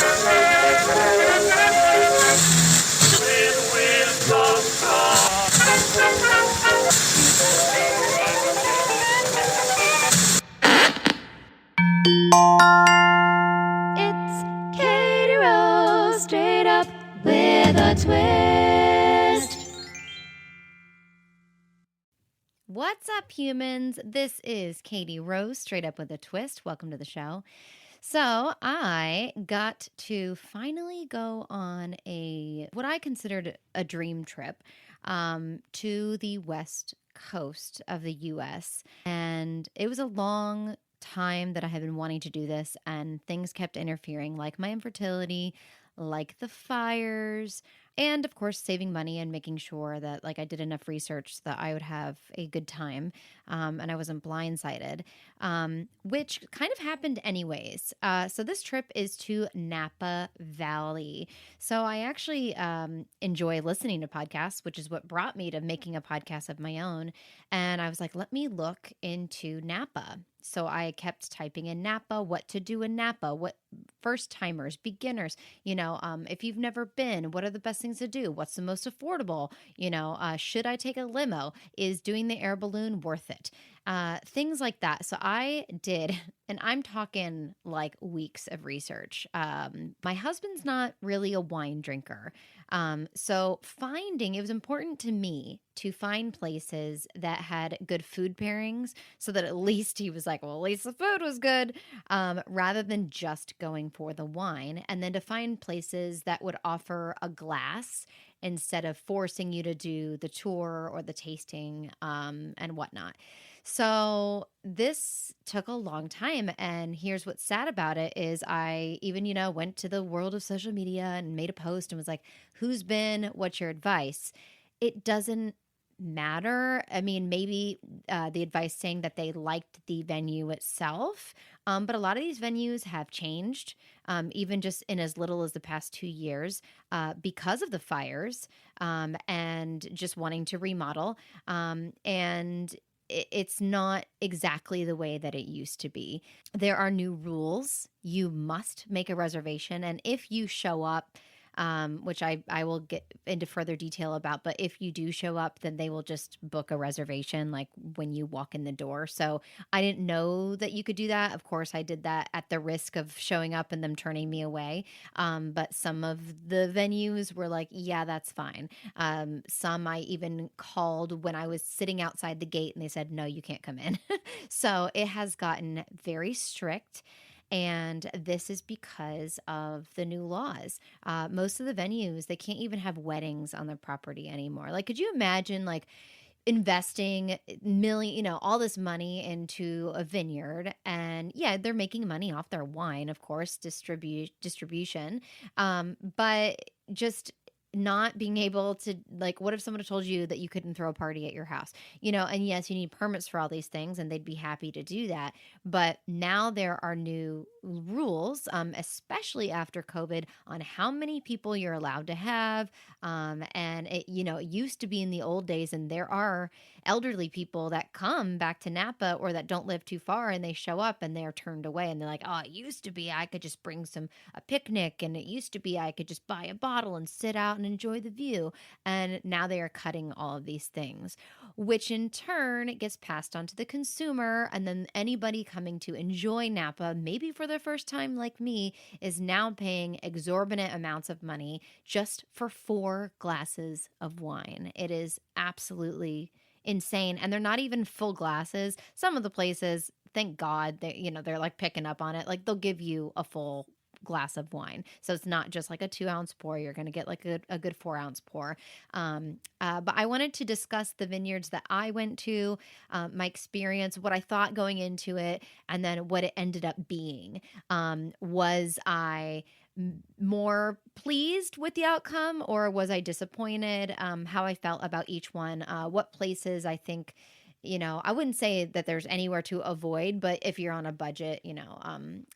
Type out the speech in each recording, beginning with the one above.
It's Katie Rose, straight up with a twist. What's up, humans? This is Katie Rose, straight up with a twist. Welcome to the show. So I got to finally go on what I considered a dream trip to the West Coast of the U.S. And it was a long time that I had been wanting to do this, and things kept interfering, like my infertility, like the fires, and of course saving money and making sure that I did enough research so that I would have a good time, and I wasn't blindsided, which kind of happened anyways. So this trip is to Napa Valley. So I actually enjoy listening to podcasts, which is what brought me to making a podcast of my own. And I was like, let me look into Napa. So I kept typing in Napa, what to do in Napa, what first timers, beginners, if you've never been, what are the best things to do? What's the most affordable? Should I take a limo? Is doing the air balloon worth it? Things like that. So I did, and I'm talking like weeks of research. My husband's not really a wine drinker. So it was important to me to find places that had good food pairings so that at least he was like, well, at least the food was good, rather than just going for the wine. And then to find places that would offer a glass instead of forcing you to do the tour or the tasting, and whatnot. So this took a long time. And here's what's sad about it is I even, went to the world of social media and made a post and was like, who's been, what's your advice? It doesn't matter. I mean, maybe the advice saying that they liked the venue itself. But a lot of these venues have changed, even just in as little as the past 2 years, because of the fires, and just wanting to remodel. And it's not exactly the way that it used to be. There are new rules. You must make a reservation. And if you show up, which I will get into further detail about, but if you do show up, then they will just book a reservation like when you walk in the door. So I didn't know that you could do that. Of course, I did that at the risk of showing up and them turning me away. But some of the venues were like, yeah, that's fine. Some I even called when I was sitting outside the gate and they said, no, you can't come in. So it has gotten very strict. And this is because of the new laws. Most of the venues, they can't even have weddings on their property anymore. Could you imagine investing all this money into a vineyard, and yeah, they're making money off their wine, of course, distribution. But just not being able to, what if someone had told you that you couldn't throw a party at your house, and yes, you need permits for all these things and they'd be happy to do that. But now there are new rules, especially after COVID, on how many people you're allowed to have. And it used to be in the old days, and there are elderly people that come back to Napa or that don't live too far, and they show up and they're turned away, and they're like, oh, it used to be I could just bring a picnic, and it used to be I could just buy a bottle and sit out and enjoy the view. And now they are cutting all of these things, which in turn gets passed on to the consumer. And then anybody coming to enjoy Napa, maybe for the first time like me, is now paying exorbitant amounts of money just for 4 glasses of wine. It is absolutely insane. And they're not even full glasses. Some of the places, thank God, they're picking up on it. They'll give you a full glass of wine. So it's not just a 2-ounce pour. You're going to get a good 4-ounce pour. But I wanted to discuss the vineyards that I went to, my experience, what I thought going into it, and then what it ended up being. Was I more pleased with the outcome, or was I disappointed? How I felt about each one, what places I think I wouldn't say that there's anywhere to avoid, but if you're on a budget,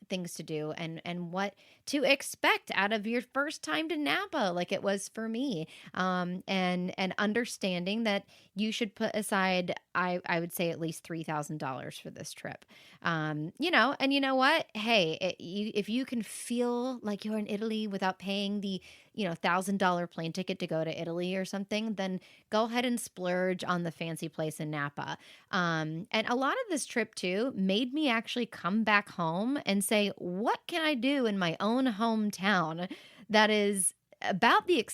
things to do and what to expect out of your first time to Napa, like it was for me. And understanding that you should put aside, I would say at least $3,000 for this trip. And you know what? Hey, if you can feel like you're in Italy without paying the, $1,000 plane ticket to go to Italy or something, then go ahead and splurge on the fancy place in Napa. And a lot of this trip too made me actually come back home and say, what can I do in my own hometown that is about the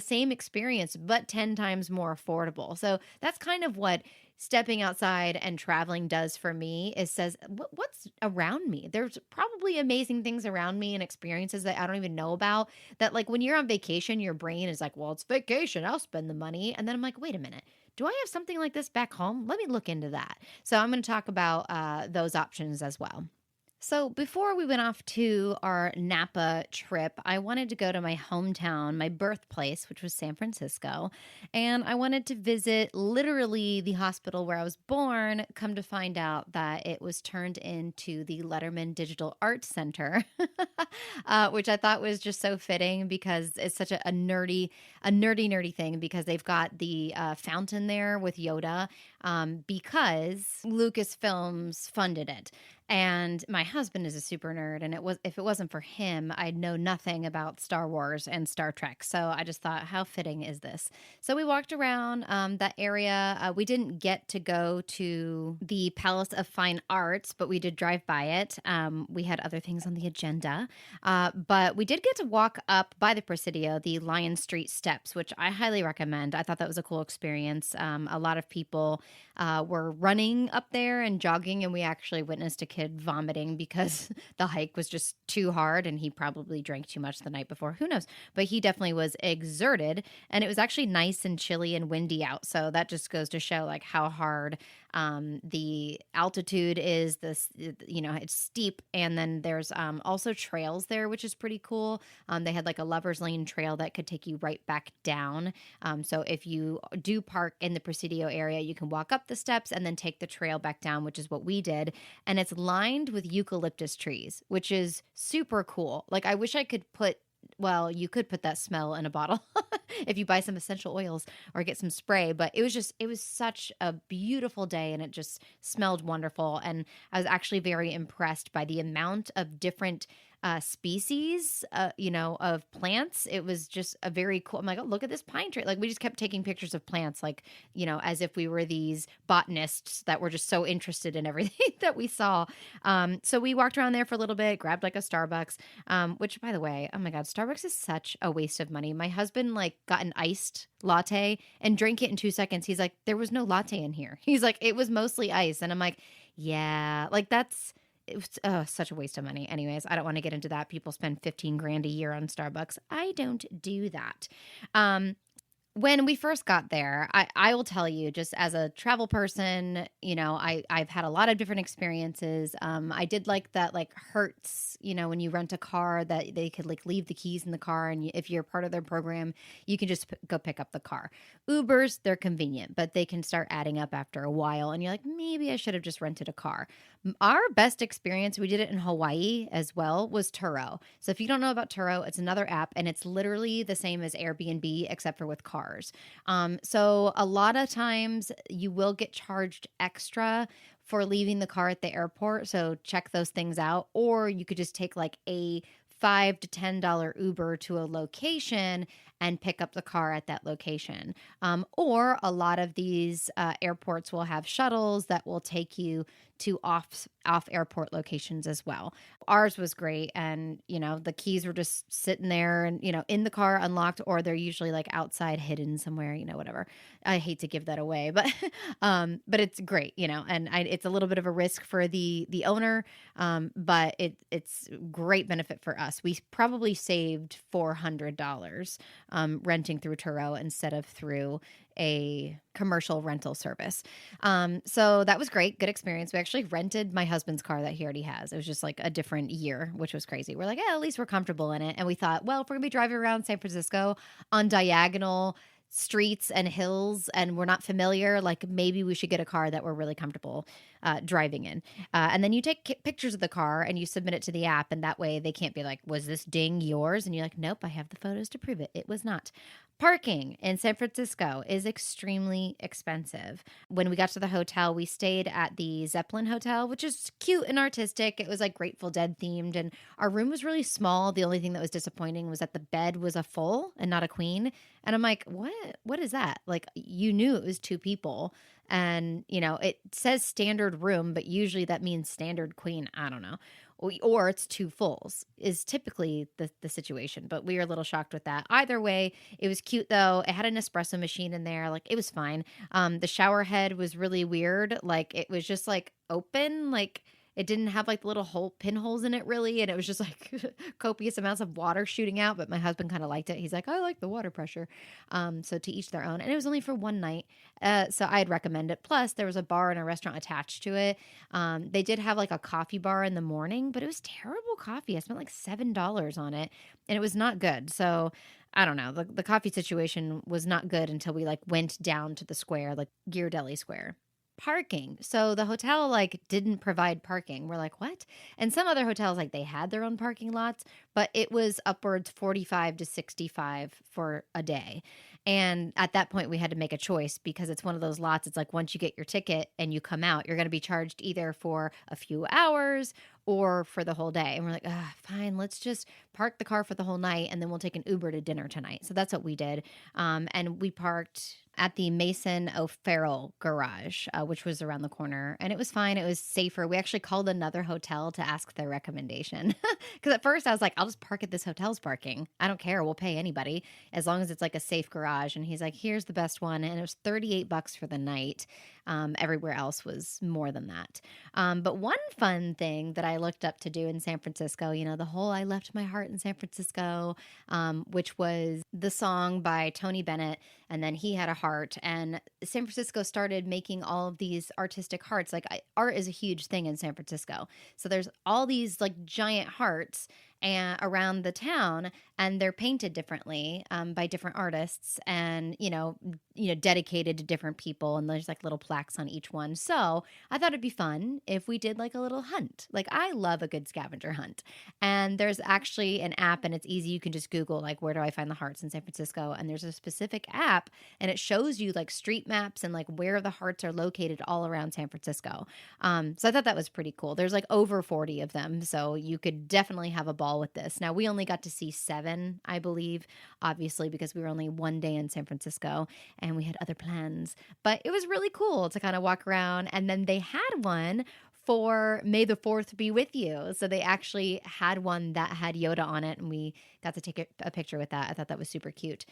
same experience, but 10 times more affordable. So that's kind of what stepping outside and traveling does for me is says, what's around me? There's probably amazing things around me and experiences that I don't even know about that, like when you're on vacation, your brain is like, well, it's vacation. I'll spend the money. And then I'm like, wait a minute. Do I have something like this back home? Let me look into that. So I'm going to talk about those options as well. So before we went off to our Napa trip, I wanted to go to my hometown, my birthplace, which was San Francisco. And I wanted to visit literally the hospital where I was born, come to find out that it was turned into the Letterman Digital Art Center, which I thought was just so fitting because it's such a nerdy thing because they've got the fountain there with Yoda because Lucasfilms funded it. And my husband is a super nerd, and if it wasn't for him, I'd know nothing about Star Wars and Star Trek. So I just thought, how fitting is this? So we walked around that area. We didn't get to go to the Palace of Fine Arts, but we did drive by it. We had other things on the agenda, but we did get to walk up by the Presidio, the Lion Street steps, which I highly recommend. I thought that was a cool experience. A lot of people were running up there and jogging, and we actually witnessed a kid vomiting because the hike was just too hard and he probably drank too much the night before. Who knows? But he definitely was exerted, and it was actually nice and chilly and windy out. So that just goes to show like how hard the altitude is. It's steep, and then there's also trails there, which is pretty cool. They had like a lover's lane trail that could take you right back down. So if you do park in the Presidio area, you can walk up the steps and then take the trail back down, which is what we did. And it's lined with eucalyptus trees, which is super cool. Like I wish I could you could put that smell in a bottle if you buy some essential oils or get some spray. But it was such a beautiful day, and it just smelled wonderful. And I was actually very impressed by the amount of different species, of plants. It was just a very cool. I'm like, oh, look at this pine tree. Like we just kept taking pictures of plants, like, as if we were these botanists that were just so interested in everything that we saw. So we walked around there for a little bit, grabbed like a Starbucks, which by the way, oh my God, Starbucks is such a waste of money. My husband like got an iced latte and drank it in 2 seconds. He's like, there was no latte in here. He's like, it was mostly ice. And I'm like, yeah, like it was such a waste of money. Anyways, I don't want to get into that. People spend 15 grand a year on Starbucks. I don't do that. When we first got there, I will tell you, just as a travel person, I've had a lot of different experiences. I did like that, like Hertz, when you rent a car, that they could like leave the keys in the car, and if you're part of their program, you can just go pick up the car. Ubers, they're convenient, but they can start adding up after a while, and you're like, maybe I should have just rented a car. Our best experience, we did it in Hawaii as well, was Turo. So if you don't know about Turo, it's another app, and it's literally the same as Airbnb except for with cars. So a lot of times you will get charged extra for leaving the car at the airport. So check those things out. Or you could just take like a $5 to $10 Uber to a location and pick up the car at that location. Or a lot of these airports will have shuttles that will take you to off airport locations as well. Ours was great, and the keys were just sitting there and in the car unlocked, or they're usually like outside hidden somewhere, whatever. I hate to give that away, but it's great, and it's a little bit of a risk for the owner, but it's great benefit for us. We probably saved $400 renting through Turo instead of through a commercial rental service. So that was great. Good experience. We actually rented my husband's car that he already has. It was just like a different year, which was crazy. We're like, yeah, at least we're comfortable in it. And we thought, well, if we're gonna be driving around San Francisco on diagonal streets and hills and we're not familiar, like maybe we should get a car that we're really comfortable driving in. And then you take pictures of the car and you submit it to the app. And that way they can't be like, was this ding yours? And you're like, nope, I have the photos to prove it. It was not. Parking in San Francisco is extremely expensive. When we got to the hotel, we stayed at the Zeppelin Hotel, which is cute and artistic. It was like Grateful Dead themed, and our room was really small. The only thing that was disappointing was that the bed was a full and not a queen. And I'm like, what? What is that? Like, you knew it was two people. And, it says standard room, but usually that means standard queen. I don't know. Or it's two fulls is typically the situation. But we were a little shocked with that. Either way, it was cute though. It had an espresso machine in there. Like, it was fine. The shower head was really weird. Like, it was just like open, like it didn't have like the little pinholes in it really. And it was just like copious amounts of water shooting out. But my husband kind of liked it. He's like, I like the water pressure. So to each their own. And it was only for one night. So I'd recommend it. Plus there was a bar and a restaurant attached to it. They did have like a coffee bar in the morning, but it was terrible coffee. I spent like $7 on it and it was not good. So I don't know. The coffee situation was not good until we like went down to the square, like Ghirardelli Square. Parking. So the hotel like didn't provide parking. We're like, what? And some other hotels like they had their own parking lots, but it was upwards 45 to 65 for a day. And at that point we had to make a choice because it's one of those lots. It's like once you get your ticket and you come out, you're going to be charged either for a few hours or for the whole day. And we're like, fine, let's just park the car for the whole night and then we'll take an Uber to dinner tonight. So that's what we did. And we parked at the Mason O'Farrell garage, which was around the corner. And it was fine. It was safer. We actually called another hotel to ask their recommendation. Because at first I was like, I'll just park at this hotel's parking. I don't care. We'll pay anybody as long as it's like a safe garage. And he's like, here's the best one. And it was $38 for the night. Everywhere else was more than that. But one fun thing that I looked up to do in San Francisco, the whole I Left My Heart in San Francisco, which was the song by Tony Bennett. And then he had a heart. And San Francisco started making all of these artistic hearts. Like art is a huge thing in San Francisco. So there's all these like giant hearts around the town, and they're painted differently by different artists, and dedicated to different people. And there's like little plaques on each one. So I thought it'd be fun if we did like a little hunt. Like I love a good scavenger hunt, and there's actually an app, and it's easy. You can just Google like where do I find the hearts in San Francisco, and there's a specific app, and it shows you like street maps and like where the hearts are located all around San Francisco. So I thought that was pretty cool. There's like over 40 of them, so you could definitely have a ball with this. Now we only got to see 7, I believe, obviously because we were only one day in San Francisco and we had other plans, but it was really cool to kind of walk around. And then they had one for May the 4th be with you. So they actually had one that had Yoda on it, and we got to take a picture with that. I thought that was super cute.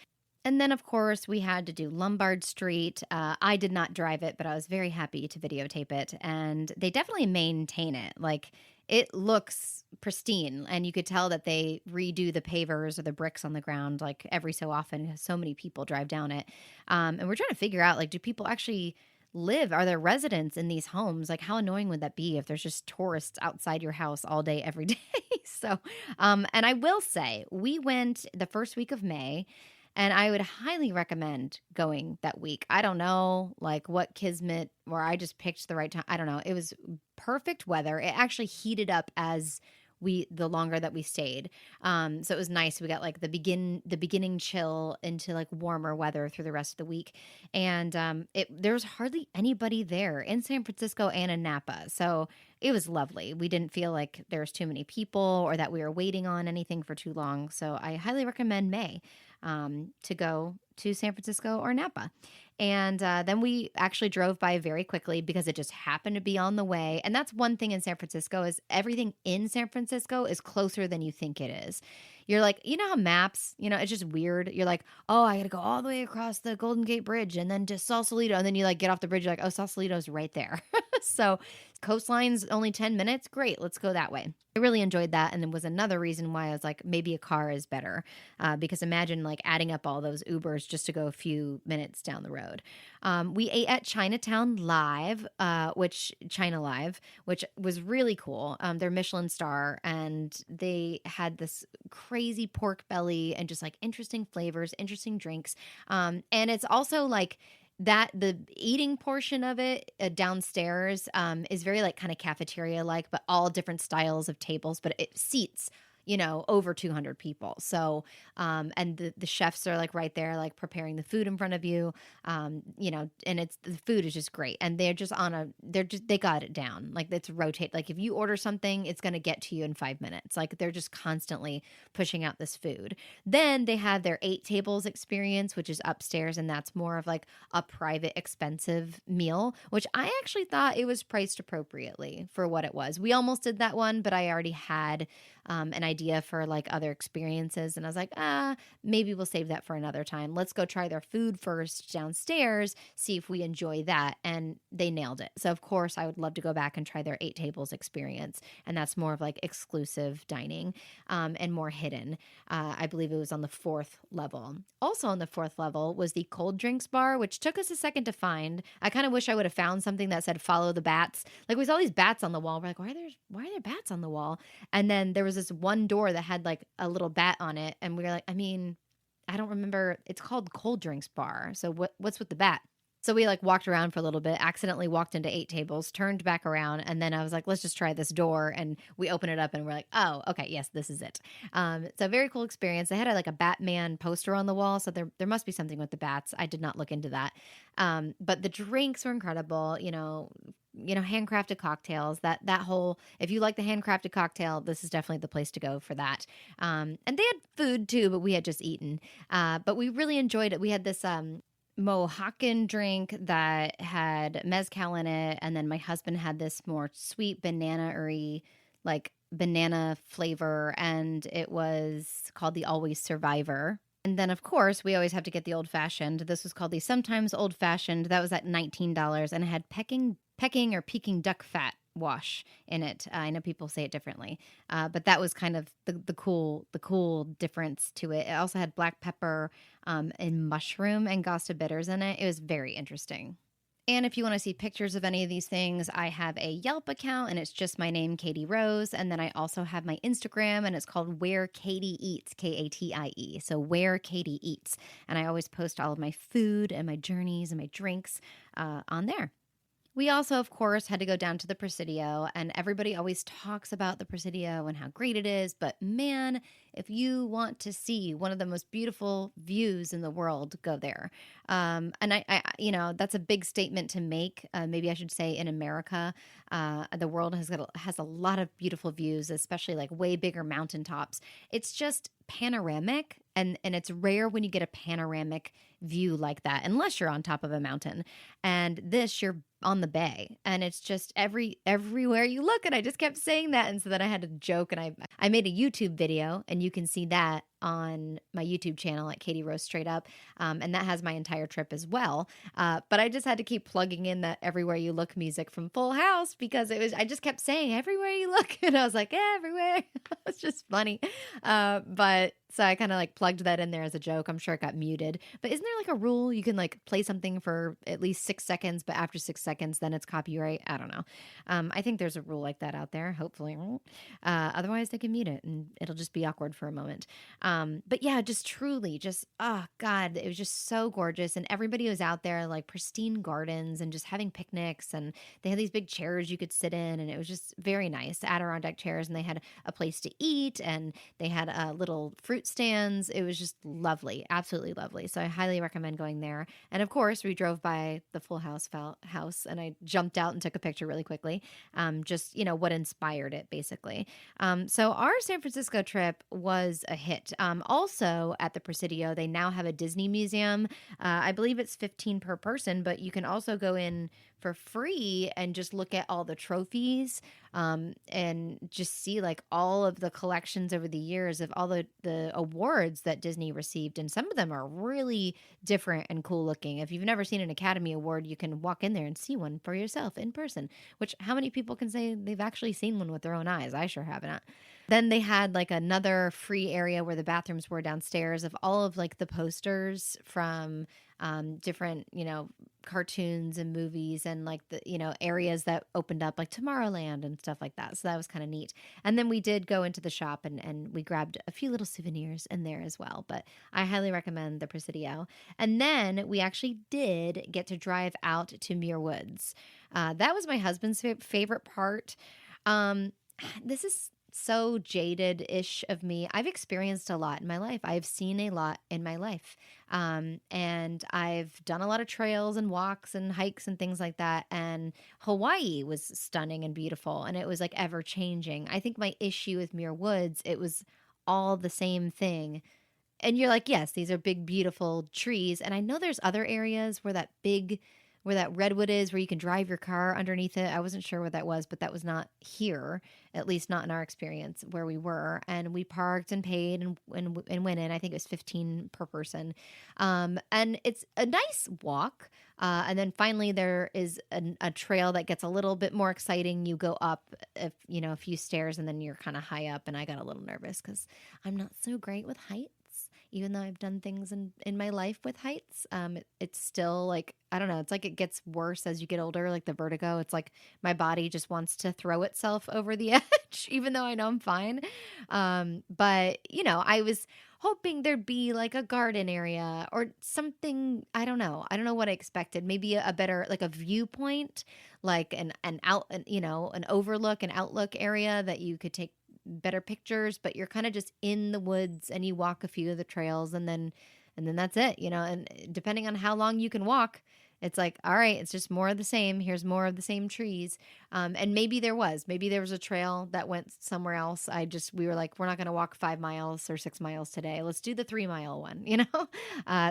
And then, of course, we had to do Lombard Street. I did not drive it, but I was very happy to videotape it. And they definitely maintain it. Like, it looks pristine. And you could tell that they redo the pavers or the bricks on the ground, like, every so often, because so many people drive down it. And we're trying to figure out, like, do people actually live? Are there residents in these homes? Like, how annoying would that be if there's just tourists outside your house all day, every day? So, and I will say, we went the first week of May. And I would highly recommend going that week. I don't know, like what kismet, or I just picked the right time. I don't know. It was perfect weather. It actually heated up as the longer that we stayed. So it was nice. We got like the beginning chill into like warmer weather through the rest of the week. And there was hardly anybody there in San Francisco and in Napa. So it was lovely. We didn't feel like there was too many people or that we were waiting on anything for too long. So I highly recommend May to go to San Francisco or Napa. And then we actually drove by very quickly because it just happened to be on the way. And that's one thing in San Francisco is everything in San Francisco is closer than you think it is. You're like, how maps, it's just weird. You're like, oh, I got to go all the way across the Golden Gate Bridge and then to Sausalito. And then you like get off the bridge, you're like, oh, Sausalito's right there. So Coastline's only 10 minutes. Great. Let's go that way. I really enjoyed that. And then was another reason why I was like, maybe a car is better. Because imagine like adding up all those Ubers just to go a few minutes down the road. We ate at Chinatown Live, China Live, which was really cool. They're Michelin star, and they had this crazy pork belly and just like interesting flavors, interesting drinks. And it's also like that the eating portion of it downstairs is very like kind of cafeteria like, but all different styles of tables, but it seats over 200 people. So, and the chefs are like right there, like preparing the food in front of you, and the food is just great. And they're just they got it down. Like it's rotate. Like if you order something, it's going to get to you in 5 minutes. Like they're just constantly pushing out this food. Then they have their 8 tables experience, which is upstairs. And that's more of like a private expensive meal, which I actually thought it was priced appropriately for what it was. We almost did that one, but I already had an idea for like other experiences. And I was like, maybe we'll save that for another time. Let's go try their food first downstairs, see if we enjoy that. And they nailed it. So of course I would love to go back and try their 8 tables experience. And that's more of like exclusive dining, and more hidden. I believe it was on the 4th level. Also on the 4th level was the cold drinks bar, which took us a second to find. I kind of wish I would have found something that said follow the bats. Like we saw these bats on the wall. We're like, why are there bats on the wall? And then there was this one door that had like a little bat on it. And we were like, I don't remember. It's called Cold Drinks Bar. So what's with the bat? So we like walked around for a little bit, accidentally walked into 8 tables, turned back around. And then I was like, let's just try this door. And we open it up and we're like, oh, okay, yes, this is it. It's a very cool experience. They had like a Batman poster on the wall. So there must be something with the bats. I did not look into that. But the drinks were incredible, handcrafted cocktails, that whole, if you like the handcrafted cocktail, this is definitely the place to go for that. And they had food too, but we had just eaten. But we really enjoyed it. We had this, Mohican drink that had mezcal in it. And then my husband had this more sweet banana-y, like banana flavor. And it was called the Always Survivor. And then, of course, we always have to get the old fashioned. This was called the Sometimes Old Fashioned. That was at $19, and it had Peking or Peking duck fat wash in it. I know people say it differently, but that was kind of the cool difference to it. It also had black pepper and mushroom and Gosta bitters in it. It was very interesting. And if you want to see pictures of any of these things, I have a Yelp account, and it's just my name, Katie Rose. And then I also have my Instagram, and it's called Where Katie Eats, Katie. So Where Katie Eats. And I always post all of my food and my journeys and my drinks on there. We also, of course, had to go down to the Presidio, and everybody always talks about the Presidio and how great it is. But man, if you want to see one of the most beautiful views in the world, go there. And I that's a big statement to make. Maybe I should say in America, the world has a lot of beautiful views, especially like way bigger mountaintops. It's just panoramic, and it's rare when you get a panoramic view like that, unless you're on top of a mountain. And you're on the bay, and it's just everywhere you look. And I just kept saying that, and so then I had to joke, and I made a YouTube video, and you can see that on my YouTube channel at Katie Rose Straight Up, and that has my entire trip as well. But I just had to keep plugging in that "Everywhere You Look" music from Full House, because I just kept saying "everywhere you look," and I was like, everywhere. It's just funny. But so I kind of like plugged that in there as a joke. I'm sure it got muted. But isn't there like a rule you can like play something for at least 6 seconds, but after 6 seconds, then it's copyright? I don't know. I think there's a rule like that out there, hopefully. Otherwise, they can mute it, and it'll just be awkward for a moment. But yeah, just truly oh God, it was just so gorgeous. And everybody was out there like pristine gardens and just having picnics. And they had these big chairs you could sit in. And it was just very nice, Adirondack chairs. And they had a place to eat, and they had little fruit stands. It was just lovely, absolutely lovely. So I highly recommend going there. And of course, we drove by the Full House house, and I jumped out and took a picture really quickly. Just, what inspired it basically. So our San Francisco trip was a hit. also at the Presidio, they now have a Disney museum. I believe it's 15 per person, but you can also go in for free and just look at all the trophies, and just see like all of the collections over the years of all the awards that Disney received. And some of them are really different and cool looking. If you've never seen an Academy Award, you can walk in there and see one for yourself in person, which how many people can say they've actually seen one with their own eyes? I sure haven't. Then they had like another free area where the bathrooms were downstairs of all of like the posters from different, cartoons and movies, and like the, areas that opened up like Tomorrowland and stuff like that. So that was kind of neat. And then we did go into the shop and we grabbed a few little souvenirs in there as well. But I highly recommend the Presidio. And then we actually did get to drive out to Muir Woods. That was my husband's favorite part. This is so jaded-ish of me. I've experienced a lot in my life. I've seen a lot in my life. And I've done a lot of trails and walks and hikes and things like that. And Hawaii was stunning and beautiful, and it was like ever changing. I think my issue with Muir Woods, it was all the same thing. And you're like, yes, these are big, beautiful trees. And I know there's other areas where that redwood is, where you can drive your car underneath it. I wasn't sure what that was, but that was not here, at least not in our experience where we were. And we parked and paid and went in. I think it was 15 per person. And it's a nice walk. And then finally there is a trail that gets a little bit more exciting. You go up, a few stairs, and then you're kind of high up. And I got a little nervous because I'm not so great with heights. Even though I've done things in my life with heights, it's still like, I don't know, it's like it gets worse as you get older, like the vertigo. It's like my body just wants to throw itself over the edge, even though I know I'm fine. But, I was hoping there'd be like a garden area or something. I don't know. I don't know what I expected. Maybe a better, like a viewpoint, like an overlook, an outlook area that you could take better pictures, but you're kind of just in the woods and you walk a few of the trails, and then that's it, and depending on how long you can walk, it's like, all right, it's just more of the same. Here's more of the same trees. And maybe there was a trail that went somewhere else. We were like, we're not going to walk 5 miles or 6 miles today. Let's do the 3-mile one,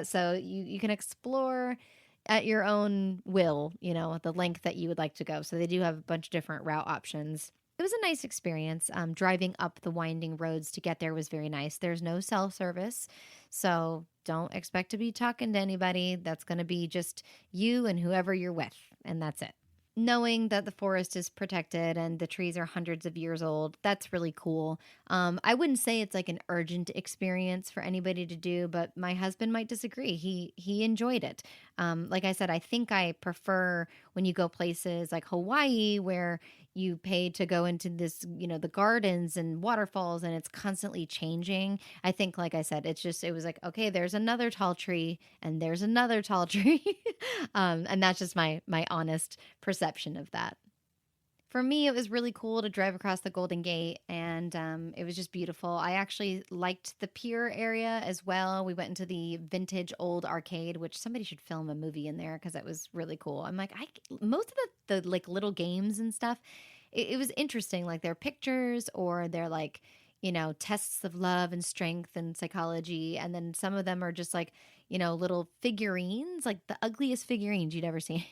so you can explore at your own will, the length that you would like to go. So they do have a bunch of different route options. It was a nice experience. Driving up the winding roads to get there was very nice. There's no cell service, so don't expect to be talking to anybody. That's going to be just you and whoever you're with, and that's it. Knowing that the forest is protected and the trees are hundreds of years old, that's really cool. I wouldn't say it's like an urgent experience for anybody to do, but my husband might disagree. He enjoyed it. Like I said, I think I prefer when you go places like Hawaii where you pay to go into this, the gardens and waterfalls, and it's constantly changing. I think, like I said, it was like, okay, there's another tall tree and there's another tall tree. And that's just my honest perception of that. For me, it was really cool to drive across the Golden Gate, and it was just beautiful. I actually liked the pier area as well. We went into the vintage old arcade, which somebody should film a movie in there because that was really cool. I'm like, most of the like little games and stuff, it was interesting. Like their pictures or their like, tests of love and strength and psychology. And then some of them are just like, little figurines, like the ugliest figurines you'd ever seen.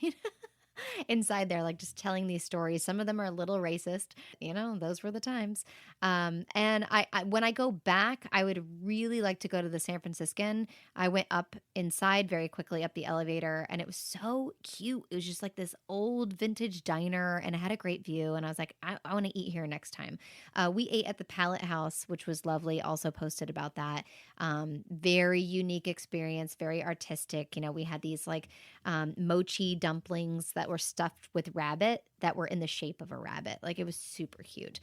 Inside there, like just telling these stories. Some of them are a little racist, those were the times. And I when I go back, I would really like to go to the San Franciscan. I went up inside very quickly up the elevator, and it was so cute. It was just like this old vintage diner, and it had a great view. And I was like, I want to eat here next time. We ate at the Palette House, which was lovely. Also posted about that. Very unique experience, very artistic. We had these like mochi dumplings that were stuffed with rabbit that were in the shape of a rabbit. Like it was super cute.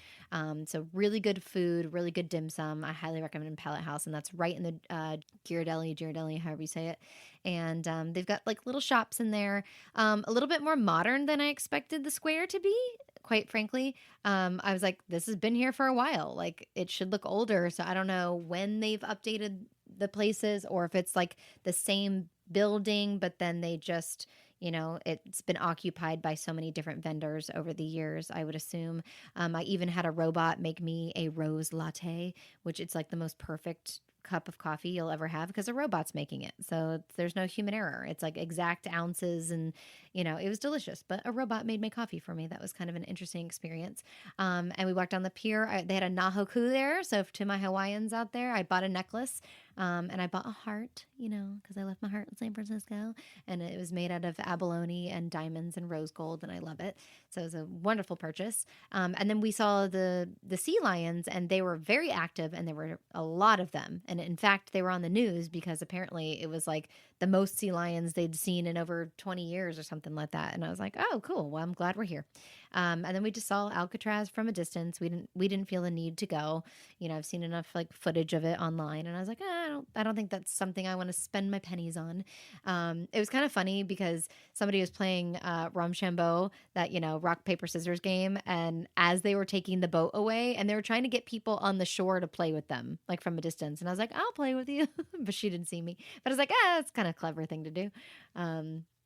So really good food, really good dim sum. I highly recommend Palette House, and that's right in the Ghirardelli, however you say it. And they've got like little shops in there, a little bit more modern than I expected the square to be. Quite frankly, I was like, this has been here for a while. Like it should look older. So I don't know when they've updated the places or if it's like the same building, but then they just, it's been occupied by so many different vendors over the years, I would assume. I even had a robot make me a rose latte, which it's like the most perfect cup of coffee you'll ever have because a robot's making it. So there's no human error. It's like exact ounces and, it was delicious. But a robot made my coffee for me. That was kind of an interesting experience. And we walked down the pier. They had a nahoku there. So to my Hawaiians out there, I bought a necklace. And I bought a heart, because I left my heart in San Francisco. And it was made out of abalone and diamonds and rose gold, and I love it. So it was a wonderful purchase. And then we saw the sea lions, and they were very active, and there were a lot of them. And in fact, they were on the news because apparently it was like the most sea lions they'd seen in over 20 years or something like that. And I was like, oh, cool. Well, I'm glad we're here. And then we just saw Alcatraz from a distance. We didn't feel the need to go. I've seen enough like footage of it online, and I was like, I don't think that's something I want to spend my pennies on. It was kind of funny because somebody was playing Rochambeau, that rock paper scissors game, and as they were taking the boat away, and they were trying to get people on the shore to play with them, like from a distance, and I was like, I'll play with you, but she didn't see me. But I was like, it's kind of a clever thing to do.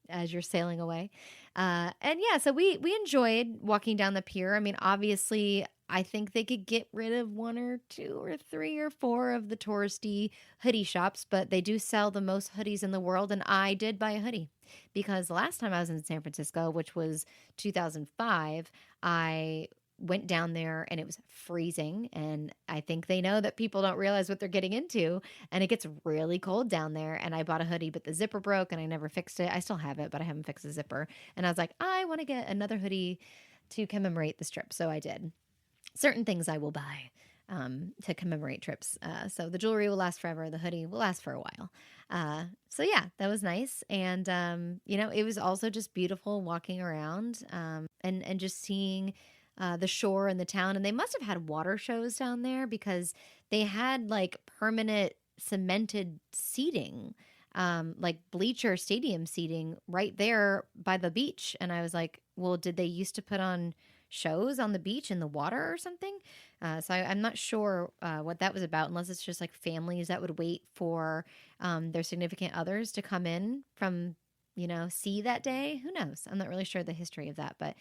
As you're sailing away. And yeah, so we enjoyed walking down the pier. I mean, obviously, I think they could get rid of 1 or 2 or 3 or 4 of the touristy hoodie shops, but they do sell the most hoodies in the world, and I did buy a hoodie because the last time I was in San Francisco, which was 2005, I went down there and it was freezing, and I think they know that people don't realize what they're getting into, and it gets really cold down there. And I bought a hoodie, but the zipper broke and I never fixed it. I still have it, but I haven't fixed the zipper. And I was like, I want to get another hoodie to commemorate this trip. So I did. Certain things I will buy to commemorate trips. So the jewelry will last forever. The hoodie will last for a while. So yeah, that was nice. And, it was also just beautiful walking around and just seeing the shore and the town. And they must have had water shows down there because they had like permanent cemented seating, like bleacher stadium seating right there by the beach. And I was like, well, did they used to put on shows on the beach in the water or something? So I'm not sure what that was about, unless it's just like families that would wait for their significant others to come in from sea that day. Who knows? I'm not really sure the history of that, but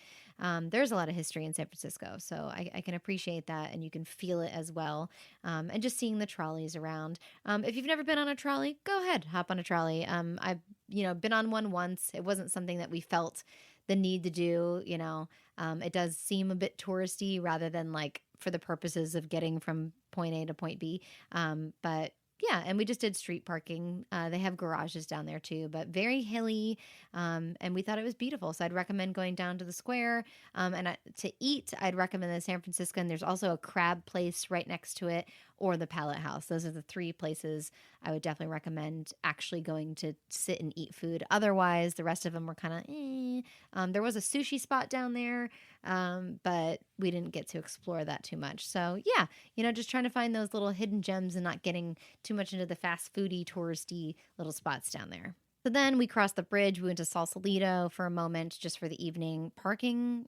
there's a lot of history in San Francisco, so I can appreciate that, and you can feel it as well. And just seeing the trolleys around. If you've never been on a trolley, go ahead, hop on a trolley. I've been on one once. It wasn't something that we felt the need to do. It does seem a bit touristy rather than like for the purposes of getting from point A to point B. But yeah, and we just did street parking. They have garages down there too, but very hilly. And we thought it was beautiful. So I'd recommend going down to the square. To eat, I'd recommend the San Francisco. And there's also a crab place right next to it, or the Palette House. Those are the 3 places I would definitely recommend actually going to sit and eat food. Otherwise, the rest of them were kind of there was a sushi spot down there, but we didn't get to explore that too much. So yeah, just trying to find those little hidden gems and not getting too much into the fast foodie, touristy little spots down there. So then we crossed the bridge. We went to Sausalito for a moment just for the evening. Parking,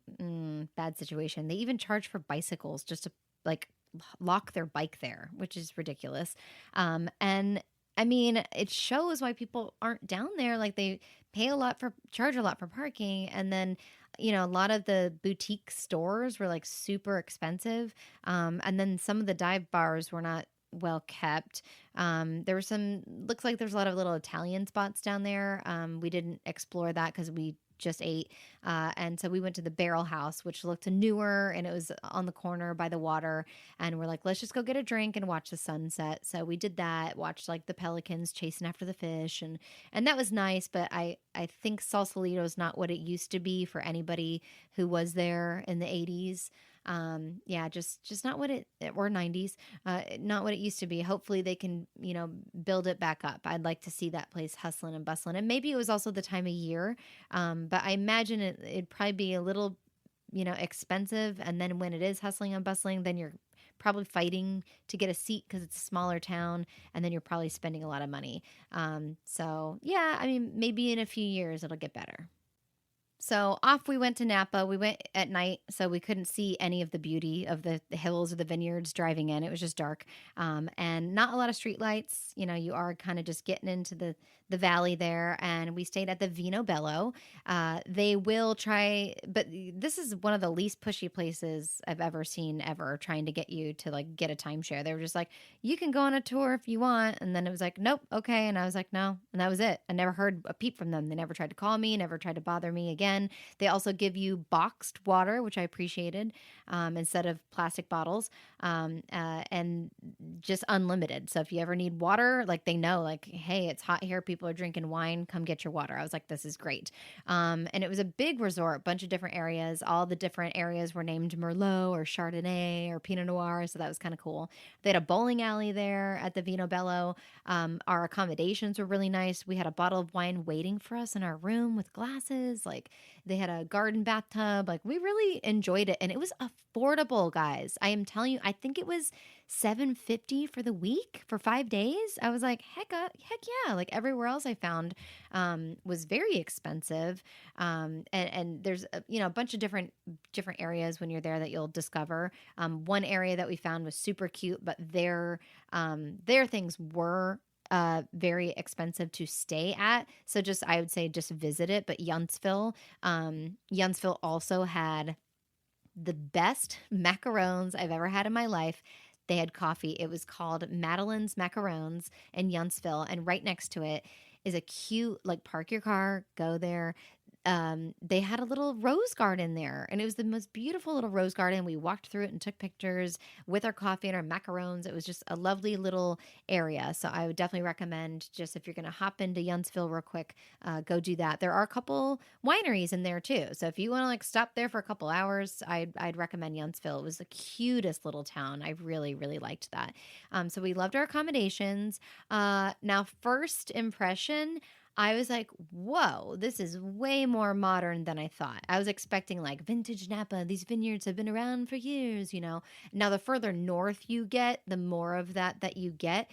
bad situation. They even charge for bicycles just to like lock their bike there, which is ridiculous. And I mean, it shows why people aren't down there. Like they charge a lot for parking. And then, a lot of the boutique stores were like super expensive. And then some of the dive bars were not well kept. There were looks like there's a lot of little Italian spots down there. We didn't explore that because we just ate. And so we went to the Barrel House, which looked newer, and it was on the corner by the water. And we're like, let's just go get a drink and watch the sunset. So we did that, watched like the pelicans chasing after the fish. And that was nice. But I think Sausalito is not what it used to be for anybody who was there in the 80s. Yeah, just not what or 90s, not what it used to be. Hopefully they can, build it back up. I'd like to see that place hustling and bustling. And maybe it was also the time of year. But I imagine it'd probably be a little, expensive. And then when it is hustling and bustling, then you're probably fighting to get a seat because it's a smaller town. And then you're probably spending a lot of money. So yeah, I mean, maybe in a few years it'll get better. So off we went to Napa. We went at night, so we couldn't see any of the beauty of the hills or the vineyards driving in. It was just dark, and not a lot of street lights. You are kind of just getting into the valley there. And we stayed at the Vino Bello. They will try, but this is one of the least pushy places I've ever seen ever, trying to get you to like get a timeshare. They were just like, you can go on a tour if you want, and then it was like, nope, okay, and I was like, no, and that was it. I never heard a peep from them. They never tried to call me, never tried to bother me again. They also give you boxed water, which I appreciated, instead of plastic bottles, and just unlimited. So if you ever need water, like they know, like, hey, it's hot here. People are drinking wine. Come get your water. I was like, this is great. And it was a big resort, bunch of different areas. All the different areas were named Merlot or Chardonnay or Pinot Noir. So that was kind of cool. They had a bowling alley there at the Vino Bello. Our accommodations were really nice. We had a bottle of wine waiting for us in our room with glasses. Like, they had a garden bathtub. Like, we really enjoyed it, and it was affordable, guys. I am telling you, I think it was $750 for the week for 5 days. I was like, heck yeah! Like everywhere else I found was very expensive. And there's a bunch of different areas when you're there that you'll discover. One area that we found was super cute, but their things were very expensive to stay at. So I would say just visit it. But Yountsville also had the best macarons I've ever had in my life. They had coffee. It was called Madeline's Macarons in Yountsville. And right next to it is a cute, like, park your car, go there. They had a little rose garden there, and it was the most beautiful little rose garden. We walked through it and took pictures with our coffee and our macarons. It was just a lovely little area. So I would definitely recommend, just if you're going to hop into Yountsville real quick, go do that. There are a couple wineries in there too. So if you want to like stop there for a couple hours, I'd recommend Yountsville. It was the cutest little town. I really, really liked that. So we loved our accommodations. Now, first impression, I was like, whoa, this is way more modern than I thought. I was expecting like vintage Napa. These vineyards have been around for years. Now, the further north you get, the more of that you get.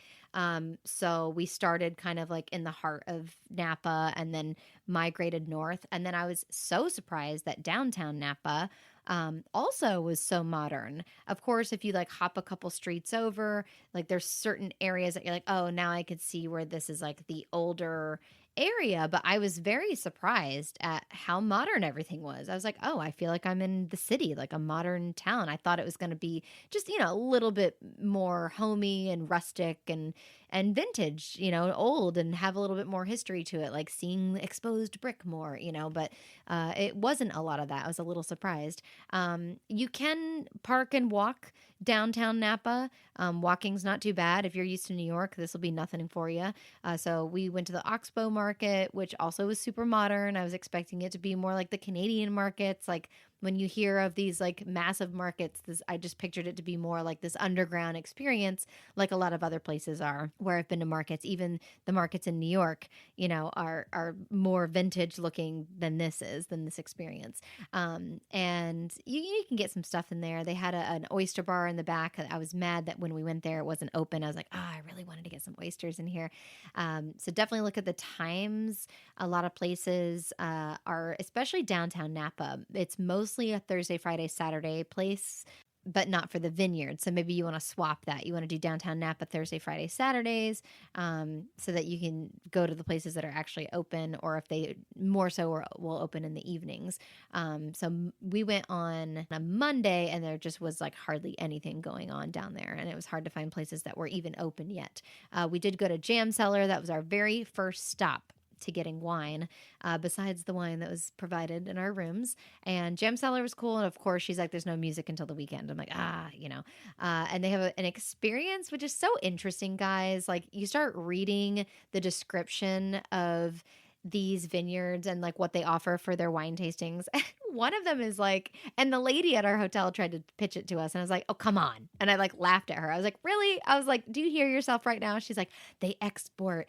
So we started kind of like in the heart of Napa and then migrated north. And then I was so surprised that downtown Napa also was so modern. Of course, if you like hop a couple streets over, like there's certain areas that you're like, oh, now I could see where this is like the older area. But I was very surprised at how modern everything was. I was like, oh, I feel like I'm in the city, like a modern town. I thought it was going to be just, a little bit more homey and rustic and vintage, old, and have a little bit more history to it, like seeing exposed brick more, but it wasn't a lot of that. I was a little surprised. You can park and walk downtown Napa. Walking's not too bad. If you're used to New York, this will be nothing for you. So we went to the Oxbow Market, which also was super modern. I was expecting it to be more like the Canadian markets. Like when you hear of these like massive markets, I just pictured it to be more like this underground experience, like a lot of other places are where I've been to markets. Even the markets in New York, are more vintage looking than this experience. And you can get some stuff in there. They had an oyster bar in the back. I was mad that when we went there, it wasn't open. I was like, I really wanted to get some oysters in here. So definitely look at the times. A lot of places are, especially downtown Napa, it's mostly a Thursday, Friday, Saturday place, but not for the vineyard. So maybe you want to swap that. You want to do downtown Napa Thursday, Friday, Saturdays, so that you can go to the places that are actually open, or if they more so will open in the evenings. So we went on a Monday, and there just was like hardly anything going on down there, and it was hard to find places that were even open yet. We did go to Jam Cellar. That was our very first stop to getting wine, besides the wine that was provided in our rooms. And Jam Cellar was cool. And of course, she's like, there's no music until the weekend. I'm like, and they have an experience, which is so interesting, guys. Like, you start reading the description of these vineyards and like what they offer for their wine tastings. One of them is like, and the lady at our hotel tried to pitch it to us, and I was like, oh, come on. And I like laughed at her. I was like, really? I was like, do you hear yourself right now? She's like, they export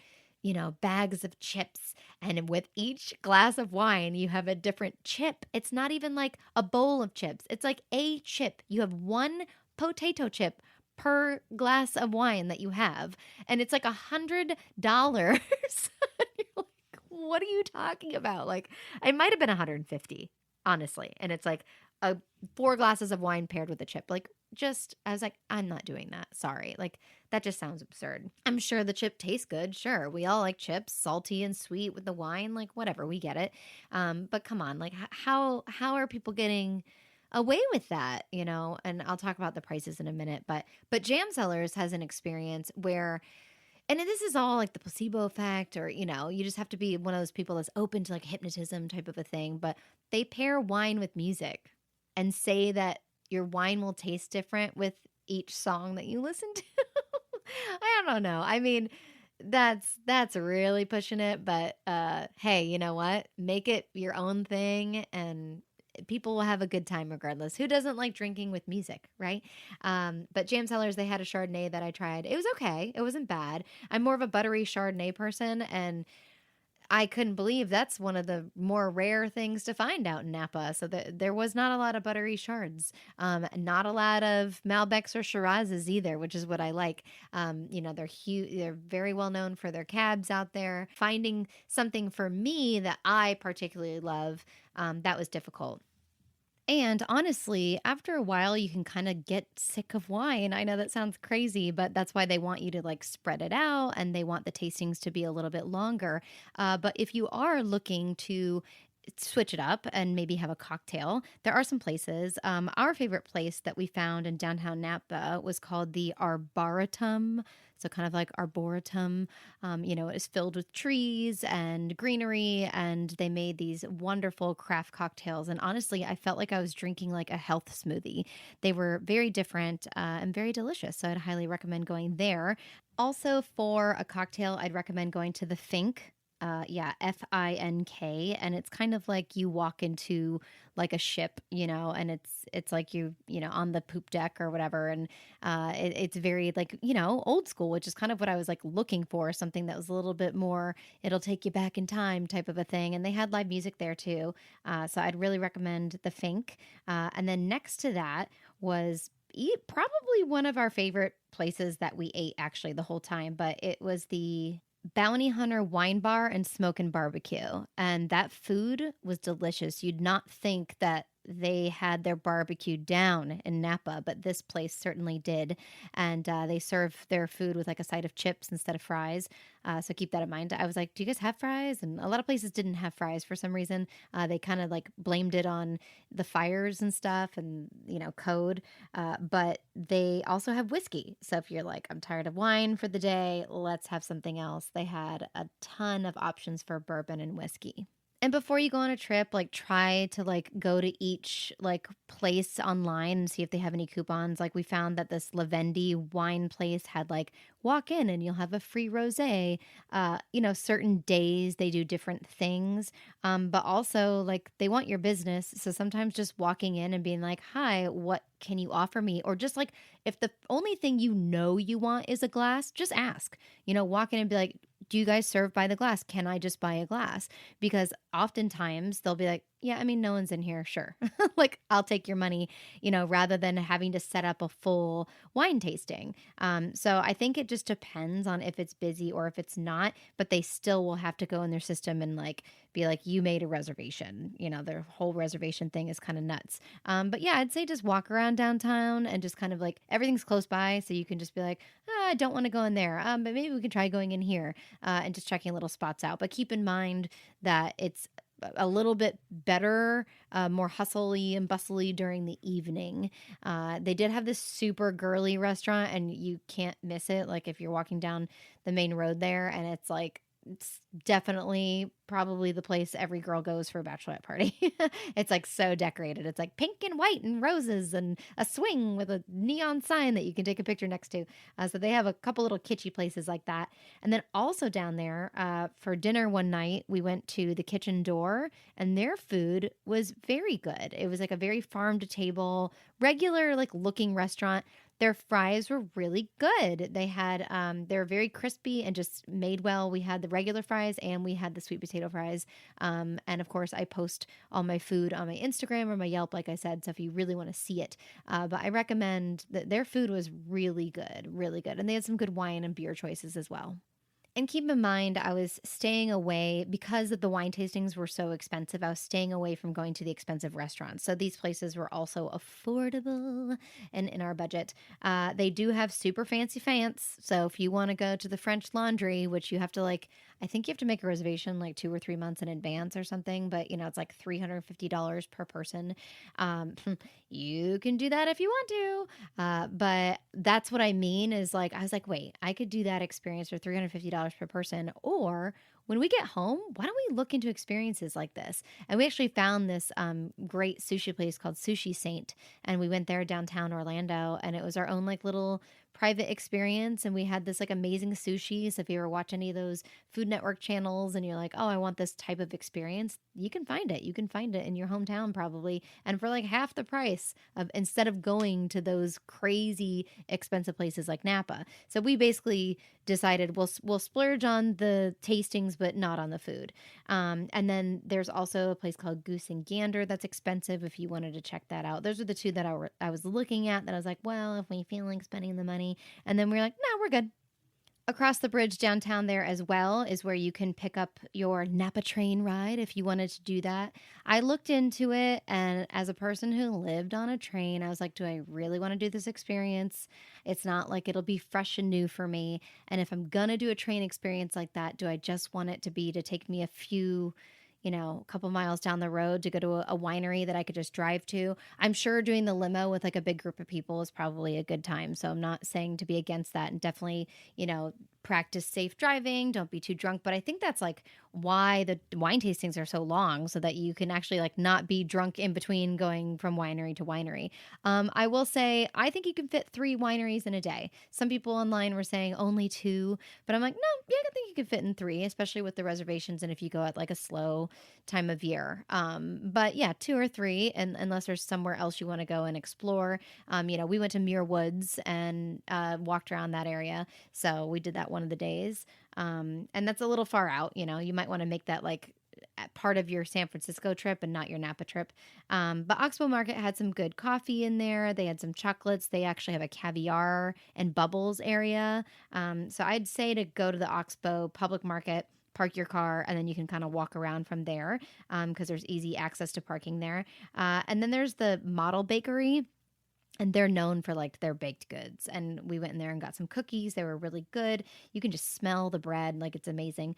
bags of chips. And with each glass of wine, you have a different chip. It's not even like a bowl of chips. It's like a chip. You have one potato chip per glass of wine that you have. And it's like $100. You're like, what are you talking about? Like, it might have been 150, honestly. And it's like a 4 glasses of wine paired with a chip. Like, just, I was like, I'm not doing that. Sorry. Like, that just sounds absurd. I'm sure the chip tastes good. Sure. We all like chips, salty and sweet with the wine. Like, whatever, we get it. But come on, like, how are people getting away with that, you know? And I'll talk about the prices in a minute, but Jam Cellars has an experience where, and this is all like the placebo effect, or, you know, you just have to be one of those people that's open to like hypnotism type of a thing, but they pair wine with music and say that your wine will taste different with each song that you listen to. I don't know. I mean, that's really pushing it, but hey, you know what? Make it your own thing, and people will have a good time regardless. Who doesn't like drinking with music, right? But Jam Cellars, they had a Chardonnay that I tried. It was okay. It wasn't bad. I'm more of a buttery Chardonnay person, and I couldn't believe that's one of the more rare things to find out in Napa. So there was not a lot of buttery shards, not a lot of Malbecs or Shirazes either, which is what I like. You know, they're huge. They're very well known for their cabs out there. Finding something for me that I particularly love, that was difficult. And honestly, after a while, you can kind of get sick of wine. I know that sounds crazy, but that's why they want you to like spread it out, and they want the tastings to be a little bit longer. But if you are looking to switch it up and maybe have a cocktail, there are some places. Our favorite place that we found in downtown Napa was called the Arboretum. So kind of like arboretum, you know, it is filled with trees and greenery, and they made these wonderful craft cocktails. And honestly, I felt like I was drinking like a health smoothie. They were very different and very delicious. So I'd highly recommend going there. Also, for a cocktail, I'd recommend going to the Fink. Yeah, Fink, and it's kind of like you walk into like a ship, you know, and it's like you know, on the poop deck or whatever, and it's very like, you know, old school, which is kind of what I was like looking for, something that was a little bit more, it'll take you back in time type of a thing, and they had live music there too, so I'd really recommend the Fink, and then next to that was probably one of our favorite places that we ate actually the whole time, but it was the Bounty Hunter Wine Bar and Smoke and Barbecue. And that food was delicious. You'd not think that they had their barbecue down in Napa, but this place certainly did. And they serve their food with like a side of chips instead of fries. So keep that in mind. I was like, do you guys have fries? And a lot of places didn't have fries for some reason. They kind of like blamed it on the fires and stuff and, you know, code. But they also have whiskey. So if you're like, I'm tired of wine for the day, let's have something else. They had a ton of options for bourbon and whiskey. And before you go on a trip, like try to like go to each like place online and see if they have any coupons. Like we found that this Lavendi wine place had like walk in and you'll have a free rosé. You know, certain days they do different things. But also like they want your business. So sometimes just walking in and being like, "Hi, what can you offer me?" Or just like if the only thing you know you want is a glass, just ask. You know, walk in and be like, do you guys serve by the glass? Can I just buy a glass? Because oftentimes they'll be like, yeah, I mean, no one's in here. Sure. Like, I'll take your money, you know, rather than having to set up a full wine tasting. So I think it just depends on if it's busy or if it's not, but they still will have to go in their system and like be like, you made a reservation. You know, their whole reservation thing is kind of nuts. But yeah, I'd say just walk around downtown and just kind of like everything's close by. So you can just be like, I don't want to go in there. But maybe we can try going in here and just checking little spots out. But keep in mind that it's a little bit better, more hustly and bustly during the evening. They did have this super girly restaurant, and you can't miss it. Like if you're walking down the main road there, and it's like it's definitely probably the place every girl goes for a bachelorette party. It's like so decorated. It's like pink and white and roses and a swing with a neon sign that you can take a picture next to. So they have a couple little kitschy places like that. And then also down there for dinner one night, we went to the Kitchen Door, and their food was very good. It was like a very farm to table, regular like looking restaurant. Their fries were really good. They were very crispy and just made well. We had the regular fries and we had the sweet potato fries. And of course, I post all my food on my Instagram or my Yelp, like I said. So if you really want to see it, but I recommend that their food was really good, really good. And they had some good wine and beer choices as well. And keep in mind, I was staying away because the wine tastings were so expensive. I was staying away from going to the expensive restaurants. So these places were also affordable and in our budget. They do have super fancy fans. So if you want to go to the French Laundry, which you have to I think you have to make a reservation like 2 or 3 months in advance or something, but it's like $350 per person. Um, you can do that if you want to. But that's what I mean is I was like, wait, I could do that experience for $350 per person. Or when we get home, why don't we look into experiences like this? And we actually found this great sushi place called Sushi Saint. And we went there downtown Orlando, and it was our own little private experience. And we had this amazing sushi. So if you ever watch any of those Food Network channels and you're like, oh, I want this type of experience, you can find it. You can find it in your hometown probably. And for half the price of instead of going to those crazy expensive places like Napa. So we basically decided we'll splurge on the tastings, but not on the food. And then there's also a place called Goose and Gander that's expensive if you wanted to check that out. Those are the two that I was looking at that I was like, well, if we feel like spending the money. And then we were like, no, we're good. Across the bridge downtown there as well is where you can pick up your Napa train ride if you wanted to do that. I looked into it, and as a person who lived on a train, I was like, do I really want to do this experience? It's not like it'll be fresh and new for me. And if I'm going to do a train experience like that, do I just want it to be to take me a few couple miles down the road to go to a winery that I could just drive to? I'm sure doing the limo with a big group of people is probably a good time. So I'm not saying to be against that, and definitely, practice safe driving. Don't be too drunk. But I think that's why the wine tastings are so long, so that you can actually not be drunk in between going from winery to winery. I will say, I think you can fit 3 wineries in a day. Some people online were saying only 2, but I'm like, no, yeah, I think you can fit in 3, especially with the reservations and if you go at a slow time of year. But yeah, 2 or 3, and unless there's somewhere else you want to go and explore. We went to Muir Woods and walked around that area. So we did that one of the days. And that's a little far out. You might want to make that part of your San Francisco trip and not your Napa trip. But Oxbow Market had some good coffee in there. They had some chocolates. They actually have a caviar and bubbles area. So I'd say to go to the Oxbow Public Market, park your car, and then you can kind of walk around from there because there's easy access to parking there. And then there's the Model Bakery. And they're known for their baked goods. And we went in there and got some cookies. They were really good. You can just smell the bread. It's amazing.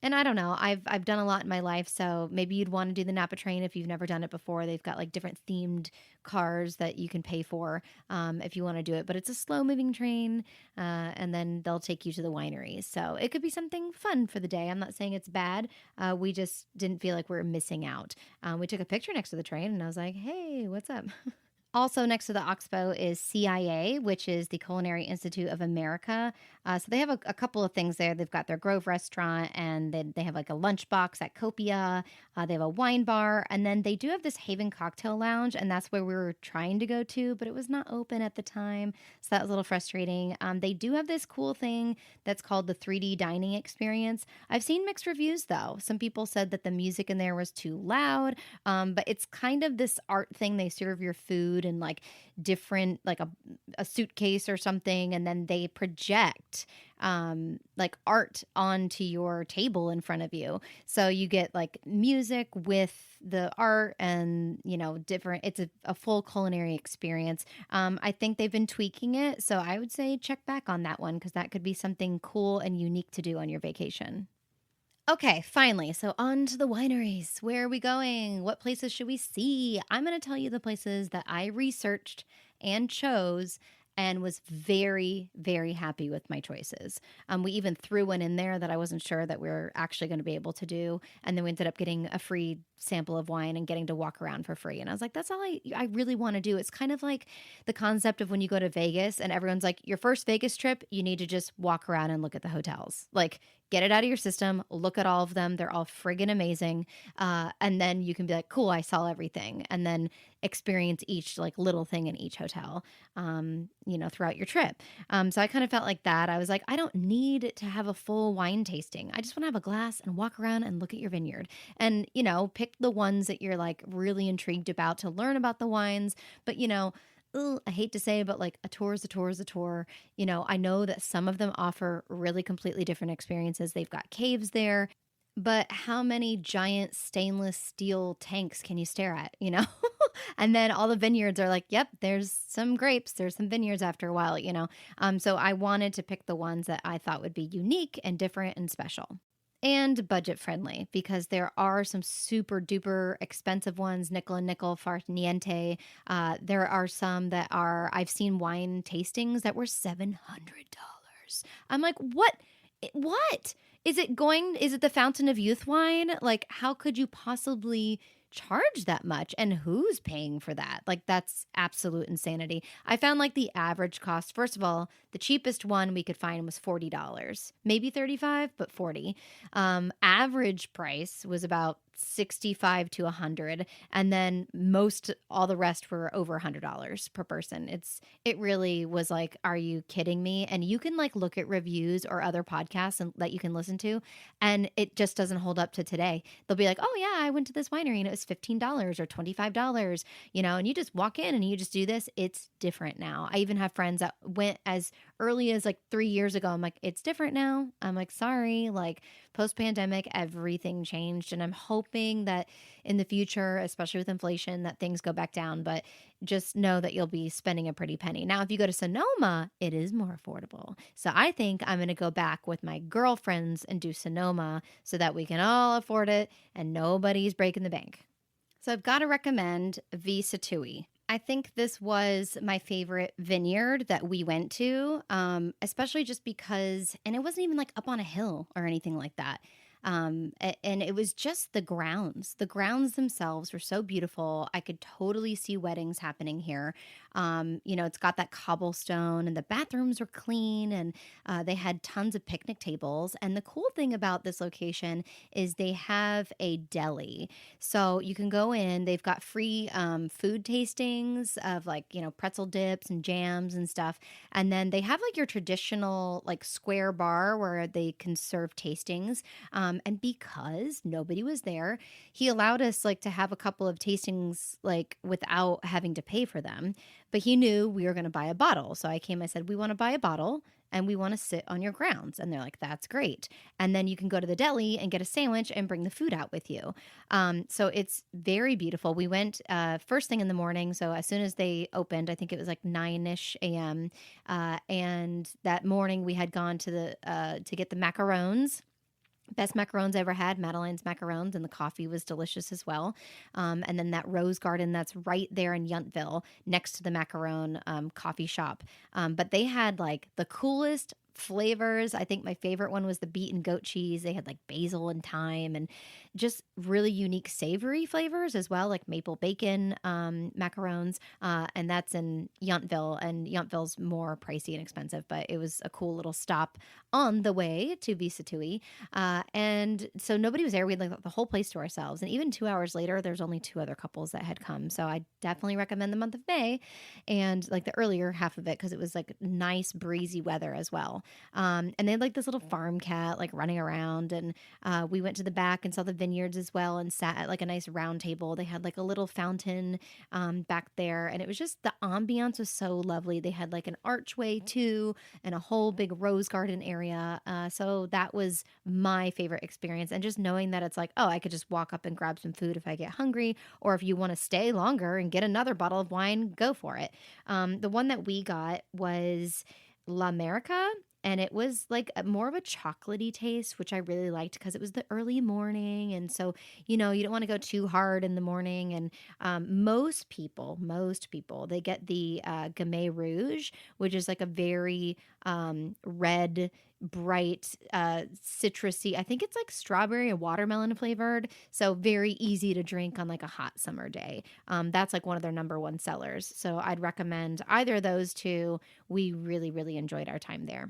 And I don't know, I've done a lot in my life, so maybe you'd want to do the Napa train if you've never done it before. They've got different themed cars that you can pay for if you want to do it. But it's a slow moving train, and then they'll take you to the wineries. So it could be something fun for the day. I'm not saying it's bad. We just didn't feel like we were missing out. We took a picture next to the train, and I was like, hey, what's up? Also next to the Oxbow is CIA, which is the Culinary Institute of America. So they have a couple of things there. They've got their Grove restaurant, and they have a lunchbox at Copia. They have a wine bar, and then they do have this Haven Cocktail Lounge, and that's where we were trying to go to, but it was not open at the time, so that was a little frustrating. They do have this cool thing that's called the 3D dining experience. I've seen mixed reviews, though. Some people said that the music in there was too loud, but it's kind of this art thing. They serve your food in different, a suitcase or something, and then they project art onto your table in front of you. So you get music with the art and, different, it's a full culinary experience. I think they've been tweaking it. So I would say check back on that one, because that could be something cool and unique to do on your vacation. Okay, finally. So on to the wineries. Where are we going? What places should we see? I'm going to tell you the places that I researched and chose and was very, very happy with my choices. We even threw one in there that I wasn't sure that we were actually going to be able to do. And then we ended up getting a free sample of wine and getting to walk around for free. And I was like, that's all I really want to do. It's kind of like the concept of when you go to Vegas and everyone's like, your first Vegas trip, you need to just walk around and look at the hotels. Get it out of your system, look at all of them. They're all friggin' amazing. And then you can be like, cool, I saw everything. And then experience each little thing in each hotel, throughout your trip. So I kind of felt like that. I was like, I don't need to have a full wine tasting. I just want to have a glass and walk around and look at your vineyard and, pick the ones that you're really intrigued about to learn about the wines. But, I hate to say, but like a tour is a tour is a tour. I know that some of them offer really completely different experiences. They've got caves there, but how many giant stainless steel tanks can you stare at? And then all the vineyards are like, yep, there's some grapes, there's some vineyards after a while. So I wanted to pick the ones that I thought would be unique and different and special and budget friendly because there are some super duper expensive ones, nickel and nickel, far niente. There are some that I've seen wine tastings that were $700. I'm like, what? What? Is it the Fountain of Youth wine? Like, how could you possibly charge that much? And who's paying for that? Like, that's absolute insanity. I found like the average cost, first of all, the cheapest one we could find was $40, maybe 35, but 40. Average price was about 65 to 100, and then all the rest were over $100 per person. It really was like, are you kidding me? And you can like look at reviews or other podcasts that you can listen to, and it just doesn't hold up to today. They'll be like, oh yeah, I went to this winery and it was $15 or $25, and you just walk in and you just do this. It's different now. I even have friends that went as early as like 3 years ago. I'm like, it's different now. I'm like, sorry, like post-pandemic, everything changed. And I'm hoping that in the future, especially with inflation, that things go back down. But just know that you'll be spending a pretty penny. Now, if you go to Sonoma, it is more affordable. So I think I'm going to go back with my girlfriends and do Sonoma so that we can all afford it and nobody's breaking the bank. So I've got to recommend Visa Tui. I think this was my favorite vineyard that we went to, especially just because, and it wasn't even like up on a hill or anything like that. And it was just the grounds. The grounds themselves were so beautiful. I could totally see weddings happening here. It's got that cobblestone and the bathrooms were clean and they had tons of picnic tables. And the cool thing about this location is they have a deli. So you can go in, they've got free food tastings of like, pretzel dips and jams and stuff. And then they have like your traditional like square bar where they can serve tastings. And because nobody was there, he allowed us like to have a couple of tastings like without having to pay for them. But he knew we were going to buy a bottle. So I said, we want to buy a bottle and we want to sit on your grounds. And they're like, that's great. And then you can go to the deli and get a sandwich and bring the food out with you. So it's very beautiful. We went first thing in the morning. So as soon as they opened, I think it was like 9-ish a.m. And that morning we had gone to get the macarons. Best macarons I ever had, Madeleine's macarons, and the coffee was delicious as well. And then that rose garden that's right there in Yountville next to the macaron coffee shop. But they had like the coolest flavors. I think my favorite one was the beet and goat cheese. They had like basil and thyme and just really unique savory flavors as well, like maple bacon macarons. And that's in Yountville, and Yountville's more pricey and expensive, but it was a cool little stop on the way to Visa Tui. And so nobody was there. We had like the whole place to ourselves. And even 2 hours later, there's only 2 other couples that had come. So I definitely recommend the month of May and like the earlier half of it because it was like nice breezy weather as well. And they had like this little farm cat like running around, and we went to the back and saw the vineyards as well and sat at like a nice round table. They had like a little fountain back there, and it was just the ambiance was so lovely. They had like an archway too and a whole big rose garden area. So that was my favorite experience. And just knowing that it's like, oh, I could just walk up and grab some food if I get hungry, or if you want to stay longer and get another bottle of wine, go for it. The one that we got was La America, and it was like more of a chocolatey taste, which I really liked because it was the early morning. And so, you don't want to go too hard in the morning. And most people, they get the Gamay Rouge, which is like a very red, bright, citrusy. I think it's like strawberry and watermelon flavored. So very easy to drink on like a hot summer day. That's like one of their number one sellers. So I'd recommend either of those two. We really, really enjoyed our time there.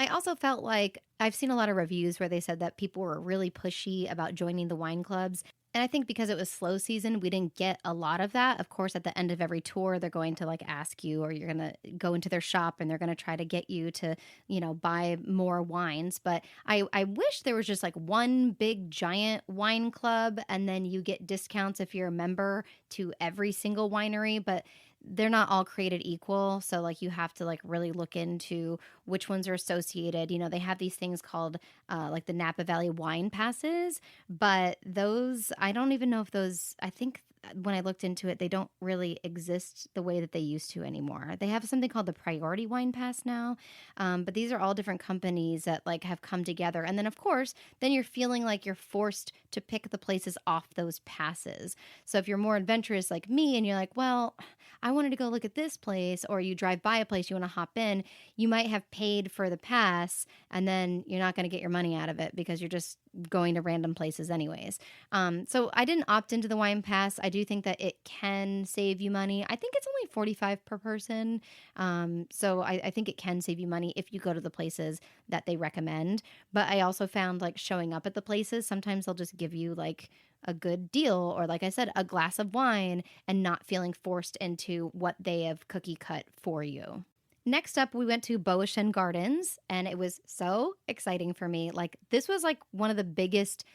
I also felt like I've seen a lot of reviews where they said that people were really pushy about joining the wine clubs. And I think because it was slow season, we didn't get a lot of that. Of course, at the end of every tour, they're going to like ask you, or you're going to go into their shop and they're going to try to get you to, buy more wines. But I wish there was just like one big giant wine club and then you get discounts if you're a member to every single winery. But they're not all created equal. So like you have to like really look into which ones are associated. You know, they have these things called like the Napa Valley wine passes, but those, I don't even know if those, I think when I looked into it, they don't really exist the way that they used to anymore. They have something called the Priority Wine Pass now, but these are all different companies that like have come together. And then of course, then you're feeling like you're forced to pick the places off those passes. So if you're more adventurous like me and you're like, well, I wanted to go look at this place, or you drive by a place you want to hop in, you might have paid for the pass and then you're not going to get your money out of it because you're just going to random places anyways. So I didn't opt into the wine pass. I do think that it can save you money. I think it's only 45 per person. So I think it can save you money if you go to the places that they recommend. But I also found like showing up at the places, sometimes they'll just give you like a good deal, or like I said, a glass of wine, and not feeling forced into what they have cookie cut for you. Next up, we went to Boashen Gardens, and it was so exciting for me. Like, this was like one of the biggest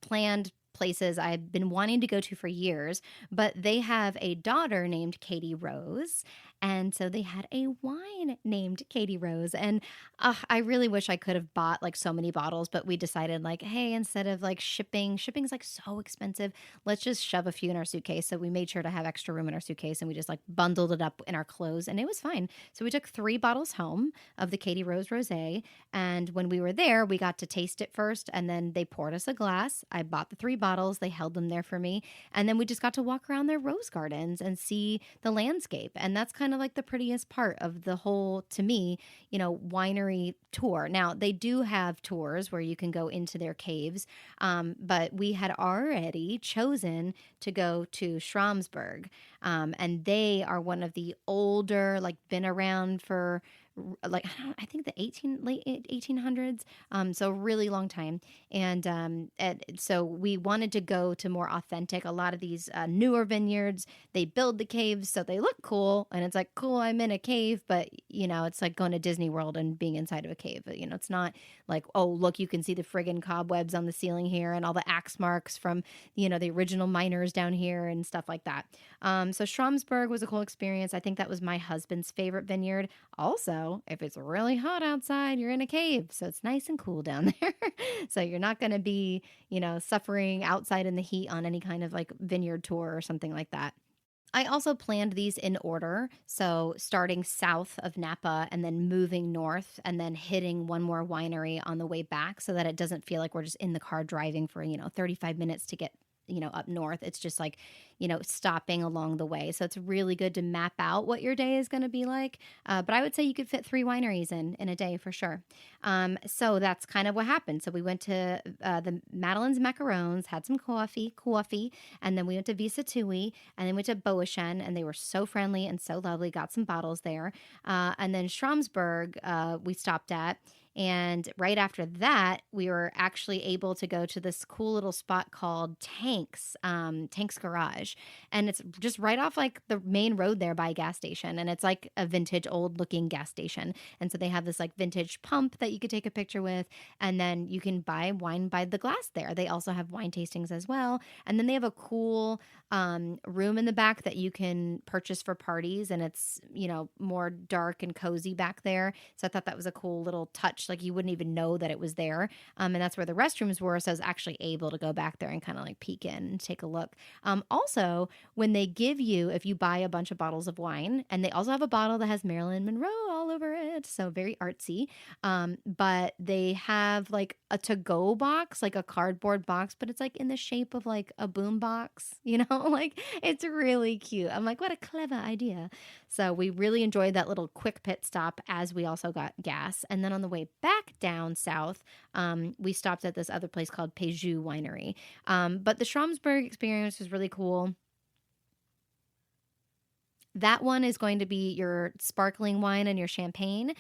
planned places I've been wanting to go to for years, but they have a daughter named Katie Rose. And so they had a wine named Katie Rose. And I really wish I could have bought like so many bottles, but we decided like, hey, instead of like shipping's like so expensive, let's just shove a few in our suitcase. So we made sure to have extra room in our suitcase, and we just like bundled it up in our clothes, and it was fine. So we took 3 bottles home of the Katie Rose Rosé. And when we were there, we got to taste it first, and then they poured us a glass. I bought the 3 bottles. They held them there for me. And then we just got to walk around their rose gardens and see the landscape. And that's kind of like the prettiest part of the whole, to me, winery tour. Now, they do have tours where you can go into their caves, but we had already chosen to go to Schramsberg, and they are one of the older, like been around for like I think the late 1800s, so really long time. And so we wanted to go to more authentic. A lot of these newer vineyards, they build the caves so they look cool, and it's like, cool, I'm in a cave, but it's like going to Disney World and being inside of a cave. It's not like, oh, look, you can see the friggin' cobwebs on the ceiling here and all the axe marks from the original miners down here and stuff like that. So Schramsberg was a cool experience. I think that was my husband's favorite vineyard. Also, if it's really hot outside, you're in a cave, so it's nice and cool down there. So you're not going to be, suffering outside in the heat on any kind of like vineyard tour or something like that. I also planned these in order. So starting south of Napa and then moving north and then hitting one more winery on the way back, so that it doesn't feel like we're just in the car driving for, 35 minutes to get up north. It's just like, stopping along the way. So it's really good to map out what your day is going to be like. But I would say you could fit 3 wineries in a day for sure. So that's kind of what happened. So we went to the Madeleine's Macarons, had some coffee, and then we went to Visa Tui, and then went to Boashen, and they were so friendly and so lovely. Got some bottles there. And then Schramsberg, we stopped at. And right after that, we were actually able to go to this cool little spot called Tank's Garage. And it's just right off like the main road there by a gas station. And it's like a vintage old looking gas station. And so they have this like vintage pump that you could take a picture with. And then you can buy wine by the glass there. They also have wine tastings as well. And then they have a cool room in the back that you can purchase for parties. And it's, more dark and cozy back there. So I thought that was a cool little touch. Like you wouldn't even know that it was there. And that's where the restrooms were. So I was actually able to go back there and kind of like peek in and take a look. Also, when they give you, if you buy a bunch of bottles of wine, and they also have a bottle that has Marilyn Monroe all over it. So very artsy. But they have like a to-go box, like a cardboard box, but it's like in the shape of like a boom box, like it's really cute. I'm like, what a clever idea. So we really enjoyed that little quick pit stop as we also got gas. And then on the way back down south, we stopped at this other place called Péjus Winery. But the Schramsberg experience was really cool. That one is going to be your sparkling wine and your champagne.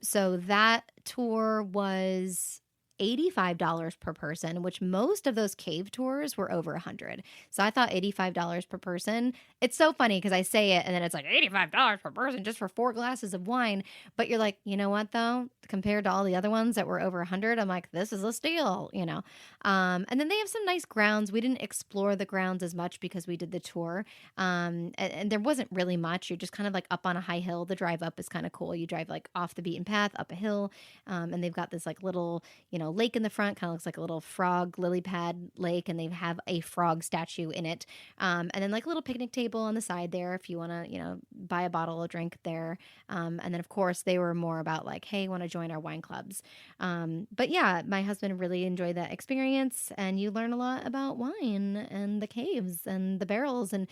So that tour was $85 per person, which most of those cave tours were over 100. So I thought $85 per person. It's so funny because I say it and then it's like $85 per person just for 4 glasses of wine. But you're like, you know what though? Compared to all the other ones that were over 100, I'm like, this is a steal, you know? And then they have some nice grounds. We didn't explore the grounds as much because we did the tour. And there wasn't really much. You're just kind of like up on a high hill. The drive up is kind of cool. You drive like off the beaten path, up a hill. And they've got this like little, lake in the front, kind of looks like a little frog lily pad lake. And they have a frog statue in it. And then like a little picnic table on the side there if you want to, buy a bottle of drink there. And then of course they were more about like, hey, want to join our wine clubs. But yeah, my husband really enjoyed that experience, and you learn a lot about wine and the caves and the barrels and,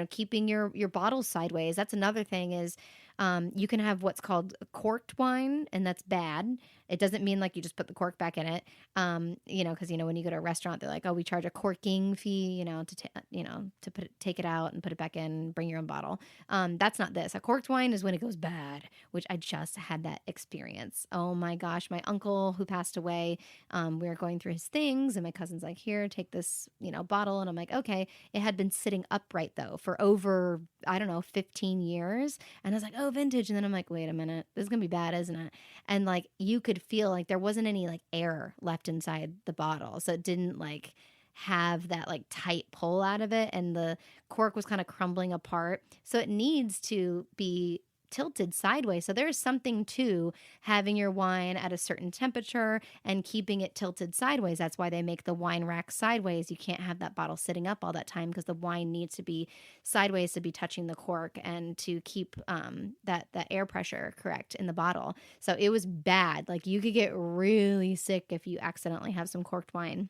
keeping your bottles sideways. That's another thing is, you can have what's called corked wine, and that's bad. It doesn't mean like you just put the cork back in it. Because when you go to a restaurant, they're like, oh, we charge a corking fee, to take it out and put it back in, bring your own bottle. That's not this. A corked wine is when it goes bad, which I just had that experience. Oh my gosh, my uncle who passed away, we were going through his things, and my cousin's like, here, take this, bottle, and I'm like, okay. It had been sitting upright though for over, I don't know, 15 years, and I was like, oh, vintage, and then I'm like, wait a minute, this is gonna be bad, isn't it? And like you could feel like there wasn't any like air left inside the bottle, so it didn't like have that like tight pull out of it, and the cork was kind of crumbling apart, so it needs to be tilted sideways. So there's something to having your wine at a certain temperature and keeping it tilted sideways. That's why they make the wine rack sideways. You can't have that bottle sitting up all that time because the wine needs to be sideways to be touching the cork and to keep that air pressure correct in the bottle. So it was bad. Like you could get really sick if you accidentally have some corked wine.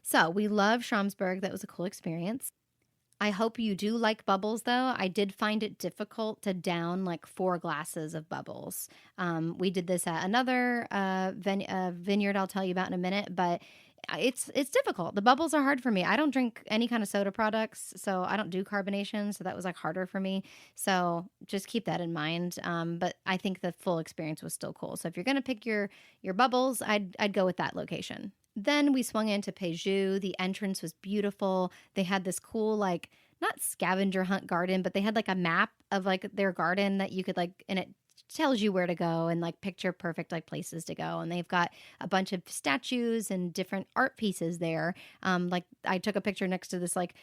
So we love Schaumsburg. That was a cool experience. I hope you do like bubbles, though. I did find it difficult to down like 4 glasses of bubbles. We did this at another vineyard I'll tell you about in a minute, but it's difficult. The bubbles are hard for me. I don't drink any kind of soda products, so I don't do carbonation, so that was like harder for me. So just keep that in mind. But I think the full experience was still cool. So if you're gonna pick your bubbles, I'd go with that location. Then we swung into Péjus. The entrance was beautiful. They had this cool, like, not scavenger hunt garden, but they had like a map of like their garden that you could like, and it tells you where to go and like picture perfect like places to go. And they've got a bunch of statues and different art pieces there. Like I took a picture next to this like,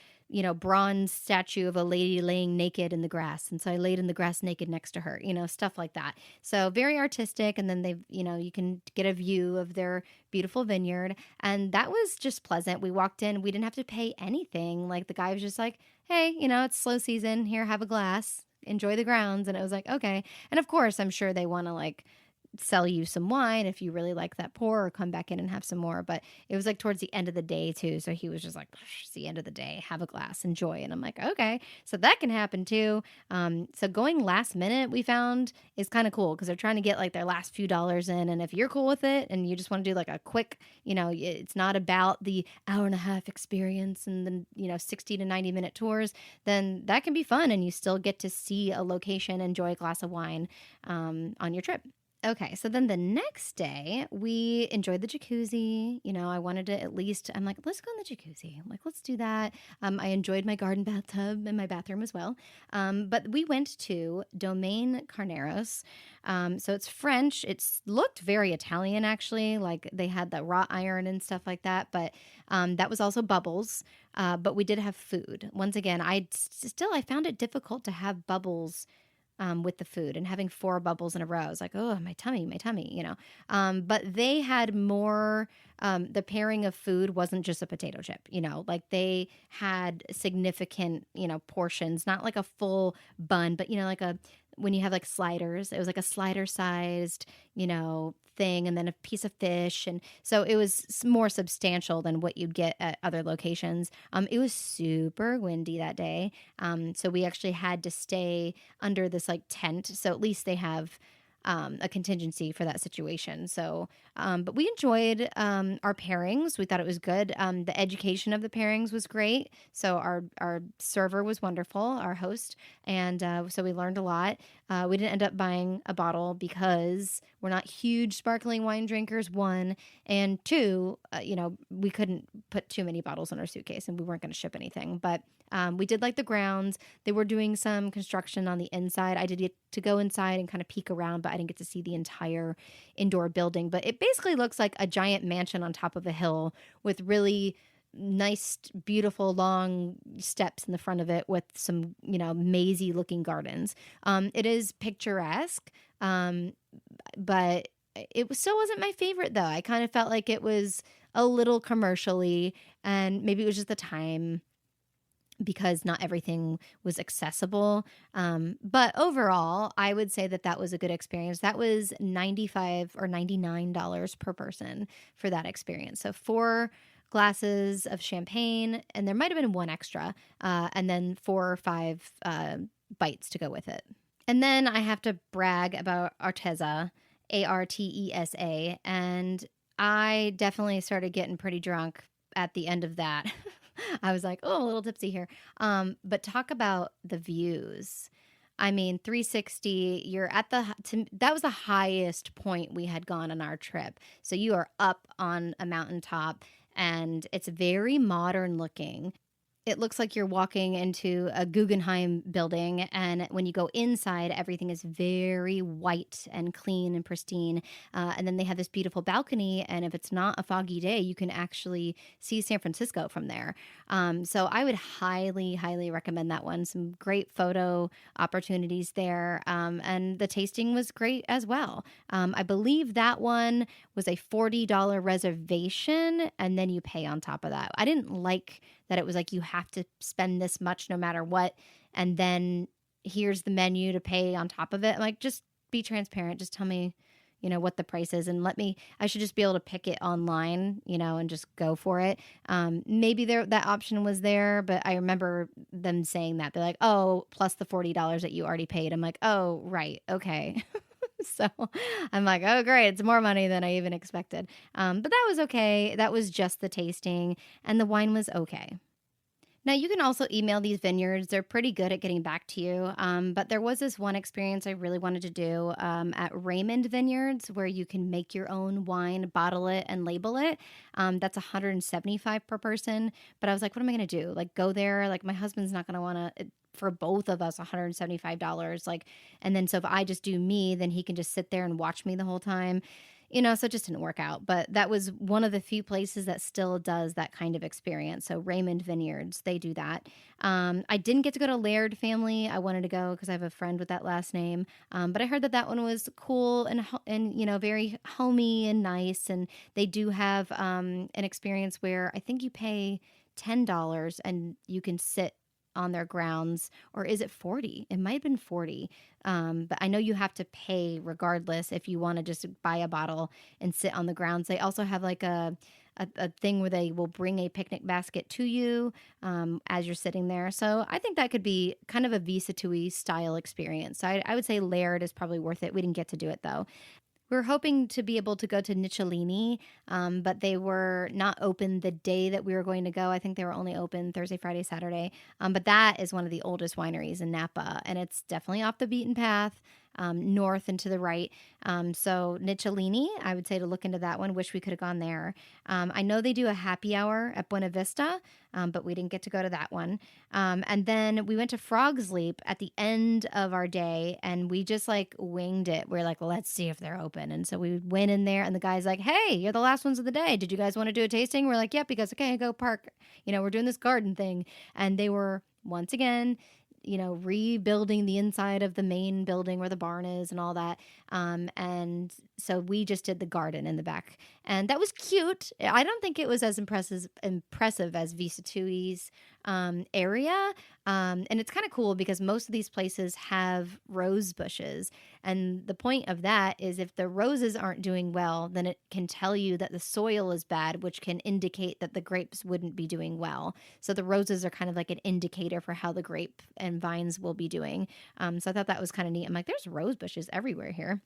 bronze statue of a lady laying naked in the grass. And so I laid in the grass naked next to her, stuff like that. So very artistic. And then they've, you can get a view of their beautiful vineyard. And that was just pleasant. We walked in, we didn't have to pay anything. Like the guy was just like, hey, it's slow season. Here, have a glass. Enjoy the grounds. And it was like, okay. And of course, I'm sure they want to like sell you some wine if you really like that pour, or come back in and have some more. But it was like towards the end of the day too. So he was just like, it's the end of the day, have a glass, enjoy. And I'm like, okay, so that can happen too. So going last minute we found is kind of cool because they're trying to get like their last few dollars in. And if you're cool with it and you just want to do like a quick, it's not about the hour and a half experience and then, 60 to 90 minute tours, then that can be fun. And you still get to see a location, enjoy a glass of wine on your trip. Okay, so then the next day, we enjoyed the jacuzzi. I wanted to at least, I'm like, let's go in the jacuzzi. I'm like, let's do that. I enjoyed my garden bathtub and my bathroom as well. But we went to Domaine Carneros. So it's French. It's looked very Italian, actually. Like they had the wrought iron and stuff like that. But that was also bubbles. But we did have food. Once again, I found it difficult to have bubbles with the food, and having 4 bubbles in a row. I was like, oh, my tummy, but they had more, the pairing of food wasn't just a potato chip, like they had significant, portions, not like a full bun, but, like when you have like sliders, it was like a slider sized, thing, and then a piece of fish. And so it was more substantial than what you'd get at other locations. It was super windy that day. So we actually had to stay under this like tent. So at least they have a contingency for that situation. So, but we enjoyed our pairings. We thought it was good. The education of the pairings was great. So our server was wonderful, our host, and so we learned a lot. We didn't end up buying a bottle because we're not huge sparkling wine drinkers, one. And two, we couldn't put too many bottles in our suitcase and we weren't going to ship anything. But we did like the grounds. They were doing some construction on the inside. I did get to go inside and kind of peek around, but I didn't get to see the entire indoor building. But it basically looks like a giant mansion on top of a hill with really nice, beautiful, long steps in the front of it with some, mazy looking gardens. It is picturesque, but still wasn't my favorite though. I kind of felt like it was a little commercially, and maybe it was just the time because not everything was accessible. But overall, I would say that was a good experience. That was $95 or $99 per person for that experience. So 4 glasses of champagne, and there might have been one extra, and then 4 or 5 bites to go with it. And then I have to brag about Arteza, Artesa, and I definitely started getting pretty drunk at the end of that. I was like, oh, a little tipsy here. But talk about the views. I mean, 360, that was the highest point we had gone on our trip. So you are up on a mountaintop and it's very modern looking. It looks like you're walking into a Guggenheim building, and when you go inside, everything is very white and clean and pristine. And then they have this beautiful balcony, and if it's not a foggy day, you can actually see San Francisco from there. So I would highly, highly recommend that one. Some great photo opportunities there, and the tasting was great as well. I believe that one was a $40 reservation, and then you pay on top of that. I didn't like that it was like you have to spend this much no matter what, and then here's the menu to pay on top of it. I'm like, just be transparent. Just tell me, what the price is, and I should just be able to pick it online, and just go for it. Maybe that option was there, but I remember them saying that. They're like, oh, plus the $40 that you already paid. I'm like, oh, right. Okay. So I'm like, oh, great. It's more money than I even expected. But that was okay. That was just the tasting, and the wine was okay. Now, you can also email these vineyards. They're pretty good at getting back to you. But there was this one experience I really wanted to do at Raymond Vineyards, where you can make your own wine, bottle it, and label it. That's $175 per person. But I was like, what am I going to do? Like, go there? Like, my husband's not going to want to, for both of us, $175. Like, and then so if I just do me, then he can just sit there and watch me the whole time. So it just didn't work out. But that was one of the few places that still does that kind of experience. So Raymond Vineyards, they do that. I didn't get to go to Laird Family. I wanted to go because I have a friend with that last name. But I heard that one was cool and very homey and nice. And they do have an experience where I think you pay $10 and you can sit on their grounds, or is it 40? It might have been 40. But I know you have to pay regardless if you want to just buy a bottle and sit on the grounds. They also have like a thing where they will bring a picnic basket to you as you're sitting there. So I think that could be kind of a Visa Tui style experience. So I would say Laird is probably worth it. We didn't get to do it though. We were hoping to be able to go to Nicciolini, but they were not open the day that we were going to go. I think they were only open Thursday, Friday, Saturday. But that is one of the oldest wineries in Napa, and it's definitely off the beaten path, north and to the right. So Nicciolini, I would say to look into that one. Wish we could have gone there. I know they do a happy hour at Buena Vista, but we didn't get to go to that one. And then we went to Frog's Leap at the end of our day, and we just like winged it. We're like, let's see if they're open. And so we went in there, and the guy's like, hey, you're the last ones of the day. Did you guys want to do a tasting? We're like, yep, because okay, go park. We're doing this garden thing. And they were once again rebuilding the inside of the main building where the barn is and all that. And so we just did the garden in the back, and that was cute. I don't think it was as impressive as Visa Tui's area. And it's kind of cool because most of these places have rose bushes. And the point of that is if the roses aren't doing well, then it can tell you that the soil is bad, which can indicate that the grapes wouldn't be doing well. So the roses are kind of like an indicator for how the grape and vines will be doing. So I thought that was kind of neat. I'm like, there's rose bushes everywhere here.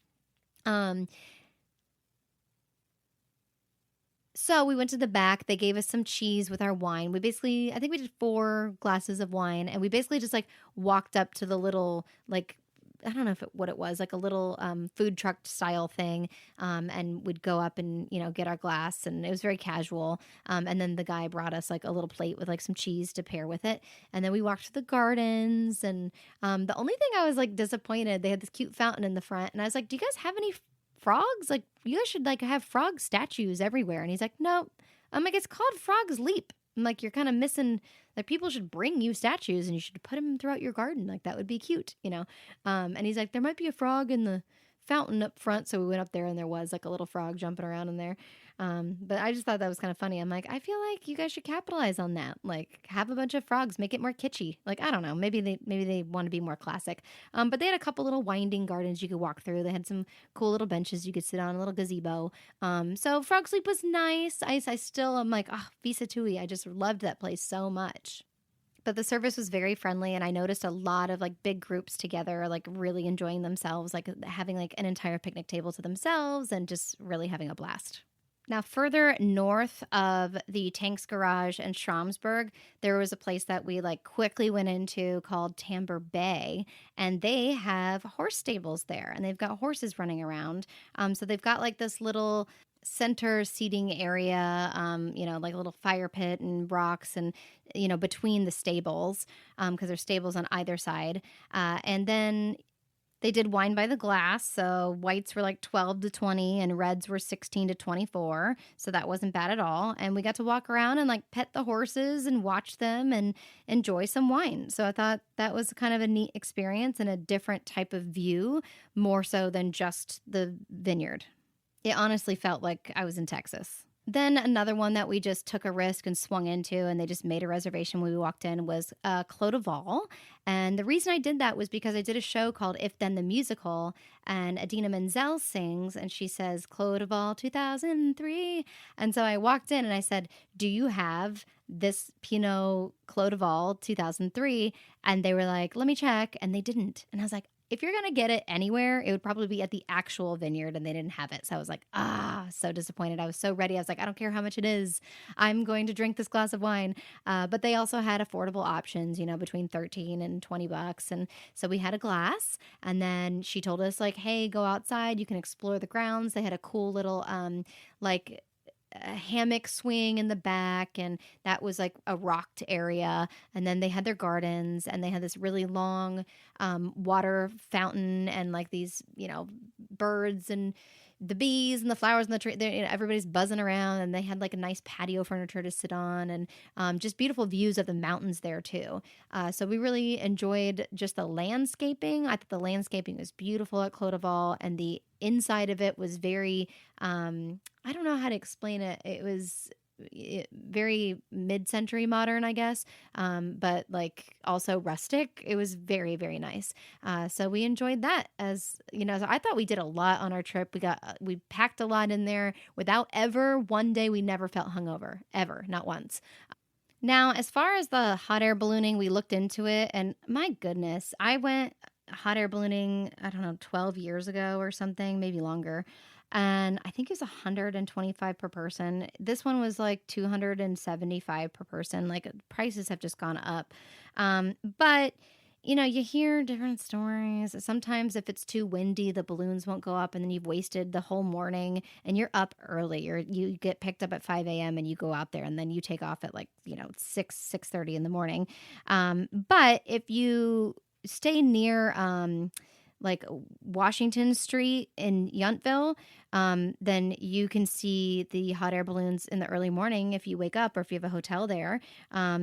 So we went to the back. They gave us some cheese with our wine. I think we did 4 glasses of wine, and we basically just like walked up to the little like I don't know what it was, like a little food truck style thing, and we'd go up and, get our glass, and it was very casual. And then the guy brought us like a little plate with like some cheese to pair with it. And then we walked to the gardens, and the only thing I was like disappointed, they had this cute fountain in the front, and I was like, do you guys have any frogs? Like, you guys should like have frog statues everywhere. And he's like, no. I'm like, it's called Frog's Leap. I'm like, you're kind of missing, like, people should bring you statues and you should put them throughout your garden. Like, that would be cute, And he's like, there might be a frog in the fountain up front. So we went up there, and there was like a little frog jumping around in there. But I just thought that was kind of funny. I'm like, I feel like you guys should capitalize on that. Like, have a bunch of frogs, make it more kitschy. Like, I don't know, maybe they want to be more classic. But they had a couple little winding gardens you could walk through. They had some cool little benches you could sit on, a little gazebo. So Frog Sleep was nice. I still am like, Visa Tui. I just loved that place so much. But the service was very friendly, and I noticed a lot of like big groups together, like really enjoying themselves, like having like an entire picnic table to themselves and just really having a blast. Now, further north of the Tanks Garage and Schramsberg, there was a place that we like quickly went into called Tamber Bay, and they have horse stables there, and they've got horses running around. So they've got like this little center seating area, like a little fire pit and rocks, and between the stables, because there's stables on either side, and then they did wine by the glass, so whites were like 12 to 20 and reds were 16 to 24, so that wasn't bad at all. And we got to walk around and like pet the horses and watch them and enjoy some wine. So I thought that was kind of a neat experience and a different type of view, more so than just the vineyard. It honestly felt like I was in Texas. Then another one that we just took a risk and swung into, and they just made a reservation when we walked in, was Clos de Vol. And the reason I did that was because I did a show called If Then the Musical, and Adina Menzel sings, and she says, Clos de Vol 2003. And so I walked in and I said, do you have this Pinot Clos de Vol 2003? And they were like, let me check. And they didn't. And I was like, if you're going to get it anywhere, it would probably be at the actual vineyard, and they didn't have it. So I was like, so disappointed. I was so ready. I was like, I don't care how much it is. I'm going to drink this glass of wine. But they also had affordable options, between 13 and 20 bucks. And so we had a glass, and then she told us like, hey, go outside. You can explore the grounds. They had a cool little, a hammock swing in the back, and that was like a rocked area. And then they had their gardens, and they had this really long water fountain, and like these birds and the bees and the flowers and the tree. Everybody's buzzing around, and they had like a nice patio furniture to sit on, and just beautiful views of the mountains there too. So we really enjoyed just the landscaping. I thought the landscaping was beautiful at Clos de Vol, and the inside of it was very, I don't know how to explain it. It was very mid-century modern, I guess, but like also rustic. It was very, very nice. So we enjoyed that. So I thought we did a lot on our trip. We packed a lot in there without ever one day we never felt hungover, ever, not once. Now, as far as the hot air ballooning, we looked into it, and my goodness, I went hot air ballooning, I don't know, 12 years ago or something, maybe longer. And I think it was 125 per person. This one was like 275 per person. Like, prices have just gone up. But you hear different stories. Sometimes if it's too windy, the balloons won't go up, and then you've wasted the whole morning, and you're up early, or you get picked up at 5 a.m. and you go out there, and then you take off at like, 6:30 in the morning. But if you stay near like Washington Street in Yountville, then you can see the hot air balloons in the early morning if you wake up, or if you have a hotel there,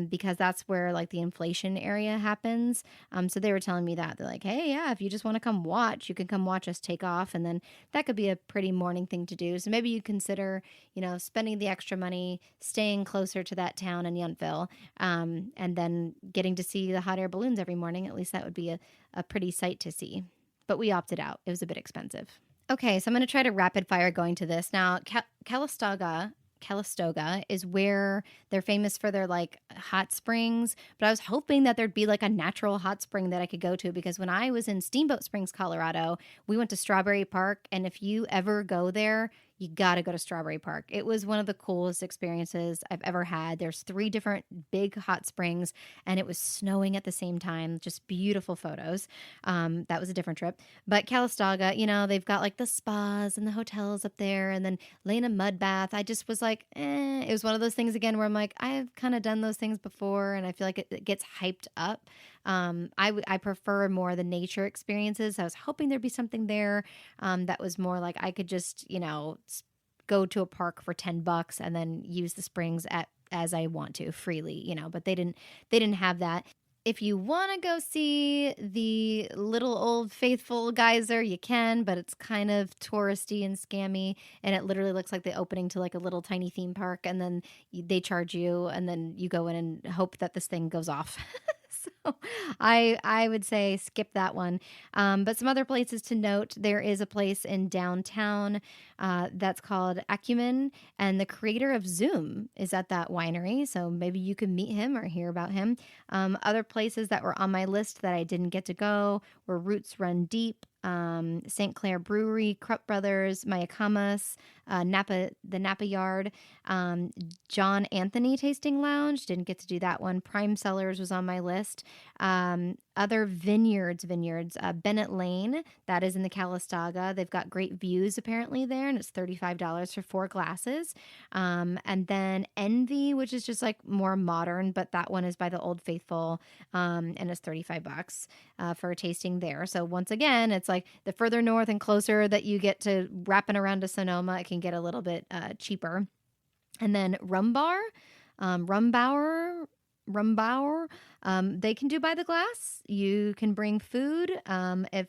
because that's where like the inflation area happens. So they were telling me that. They're like, hey, yeah, if you just want to come watch, you can come watch us take off. And then that could be a pretty morning thing to do. So maybe you consider, spending the extra money, staying closer to that town in Yountville, and then getting to see the hot air balloons every morning. At least that would be a pretty sight to see. But we opted out. It was a bit expensive. Okay, so I'm going to try to rapid fire going to this. Now, Calistoga is where they're famous for their like hot springs, but I was hoping that there'd be like a natural hot spring that I could go to, because when I was in Steamboat Springs, Colorado, we went to Strawberry Park, and if you ever go there, you got to go to Strawberry Park. It was one of the coolest experiences I've ever had. There's 3 different big hot springs, and it was snowing at the same time. Just beautiful photos. That was a different trip. But Calistoga, they've got like the spas and the hotels up there, and then laying a mud bath. I just was like, It was one of those things again where I'm like, I've kind of done those things before, and I feel like it gets hyped up. I prefer more the nature experiences. I was hoping there'd be something there that was more like I could just, go to a park for $10 and then use the springs as I want to freely, but they didn't have that. If you want to go see the little old faithful geyser, you can, but it's kind of touristy and scammy, and it literally looks like the opening to like a little tiny theme park, and then they charge you, and then you go in and hope that this thing goes off. So I would say skip that one. But some other places to note, there is a place in downtown that's called Acumen, and the creator of Zoom is at that winery. So maybe you can meet him or hear about him. Other places that were on my list that I didn't get to go were Roots Run Deep, St. Clair Brewery, Krupp Brothers, Mayacamas, the Napa Yard, John Anthony Tasting Lounge. Didn't get to do that one. Prime Cellars was on my list. Other vineyards, Bennett Lane, that is in the Calistoga. They've got great views apparently there, and it's $35 for 4 glasses. And then Envy, which is just like more modern, but that one is by the Old Faithful, and it's $35 for a tasting there. So once again, it's like the further north and closer that you get to wrapping around to Sonoma, it can get a little bit cheaper. And then Rumbauer, they can do by the glass. You can bring food. If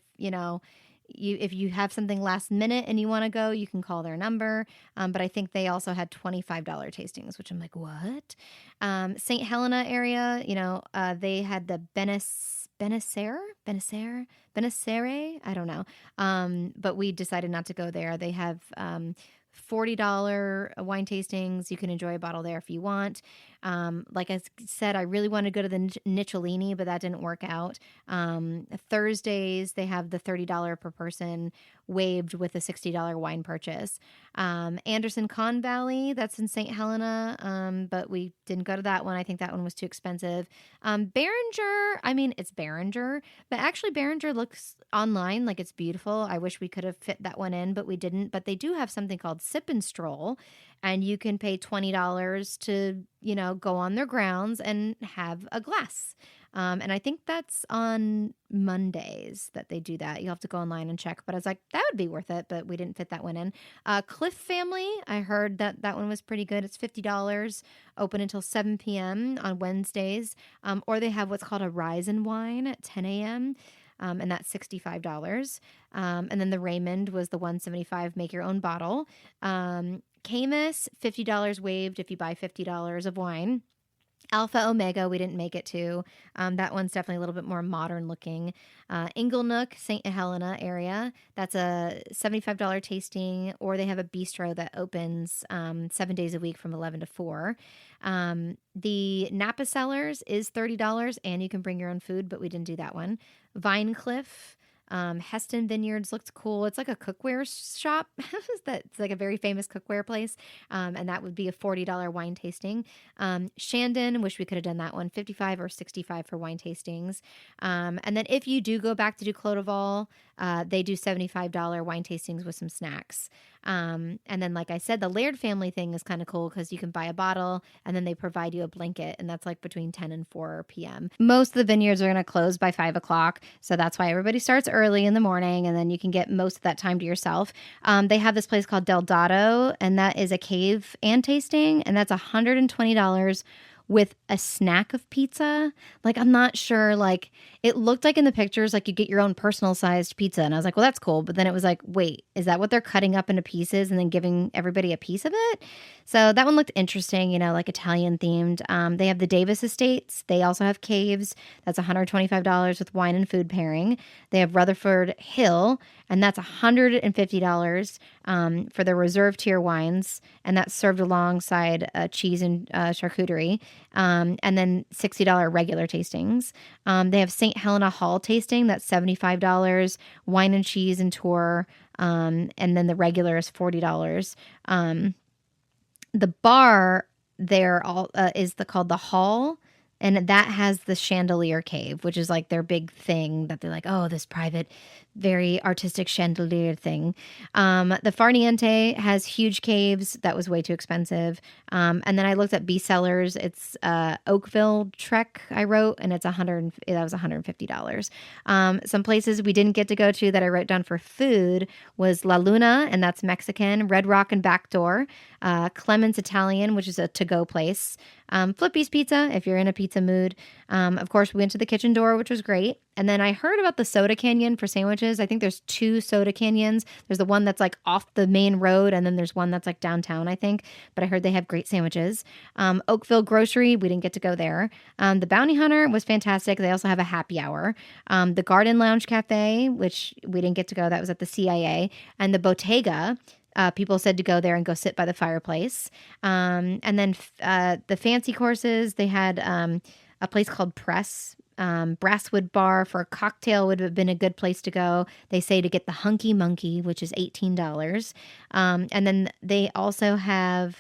you have something last minute and you want to go, you can call their number. But I think they also had $25 tastings, which I'm like, what? St. Helena area, they had the Benicere, I don't know. But we decided not to go there. They have $40 wine tastings. You can enjoy a bottle there if you want. Like I said, I really wanted to go to the Nicciolini, but that didn't work out. Thursdays, they have the $30 per person waived with a $60 wine purchase. Anderson Con Valley, that's in St. Helena, but we didn't go to that one. I think that one was too expensive. Behringer, it's Behringer, but actually Behringer looks online like it's beautiful. I wish we could have fit that one in, but we didn't. But they do have something called Sip and Stroll, and you can pay $20 to, go on their grounds and have a glass. And I think that's on Mondays that they do that. You'll have to go online and check. But I was like, that would be worth it, but we didn't fit that one in. Cliff Family, I heard that one was pretty good. It's $50, open until 7 p.m. on Wednesdays. Or they have what's called a Rise and Wine at 10 a.m., and that's $65. And then the Raymond was the $175, make your own bottle. Camus, $50 waived if you buy $50 of wine. Alpha Omega, we didn't make it to. That one's definitely a little bit more modern looking. Inglenook, St. Helena area, that's a $75 tasting, or they have a bistro that opens 7 days a week from 11 to 4. The Napa Cellars is $30, and you can bring your own food, but we didn't do that one. Vinecliff, Heston Vineyards looked cool. It's like a cookware shop. That's like a very famous cookware place. And that would be a $40 wine tasting. Shandon, wish we could have done that one, $55 or $65 for wine tastings. And then if you do go back to do Clodoval, they do $75 wine tastings with some snacks. And then, like I said, the Laird family thing is kind of cool because you can buy a bottle and then they provide you a blanket, and that's like between 10 and 4 p.m. Most of the vineyards are going to close by 5 o'clock, so that's why everybody starts early in the morning, and then you can get most of that time to yourself. They have this place called Del Dotto, and that is a cave and tasting, and that's $120 with a snack of pizza. Like, I'm not sure, like, it looked like in the pictures, like you get your own personal sized pizza. And I was like, well, that's cool. But then it was like, wait, is that what they're cutting up into pieces and then giving everybody a piece of it? So that one looked interesting, like Italian themed. They have the Davis Estates. They also have caves. That's $125 with wine and food pairing. They have Rutherford Hill, and that's $150 for the reserve tier wines, and that's served alongside cheese and charcuterie, and then $60 regular tastings. They have St. Helena Hall tasting, that's $75, wine and cheese and tour, and then the regular is $40. The bar there is called the Hall, and that has the chandelier cave, which is like their big thing that they're like, oh, this private, very artistic chandelier thing. The Farniente has huge caves. That was way too expensive. And then I looked at B Cellars. It's Oakville Trek I wrote, and that was $150. Some places we didn't get to go to that I wrote down for food was La Luna, and that's Mexican. Red Rock and Backdoor. Clement's Italian, which is a to-go place. Flippy's Pizza, if you're in a pizza mood. Of course, we went to the Kitchen Door, which was great. And then I heard about the Soda Canyon for sandwiches. I think there's 2 Soda Canyons. There's the one that's like off the main road, and then there's one that's like downtown, I think. But I heard they have great sandwiches. Oakville Grocery, we didn't get to go there. The Bounty Hunter was fantastic. They also have a happy hour. The Garden Lounge Cafe, which we didn't get to go. That was at the CIA. And the Bottega, people said to go there and go sit by the fireplace. And then the fancy courses, they had a place called Press. Brasswood Bar for a cocktail would have been a good place to go. They say to get the Hunky Monkey, which is $18. And then they also have...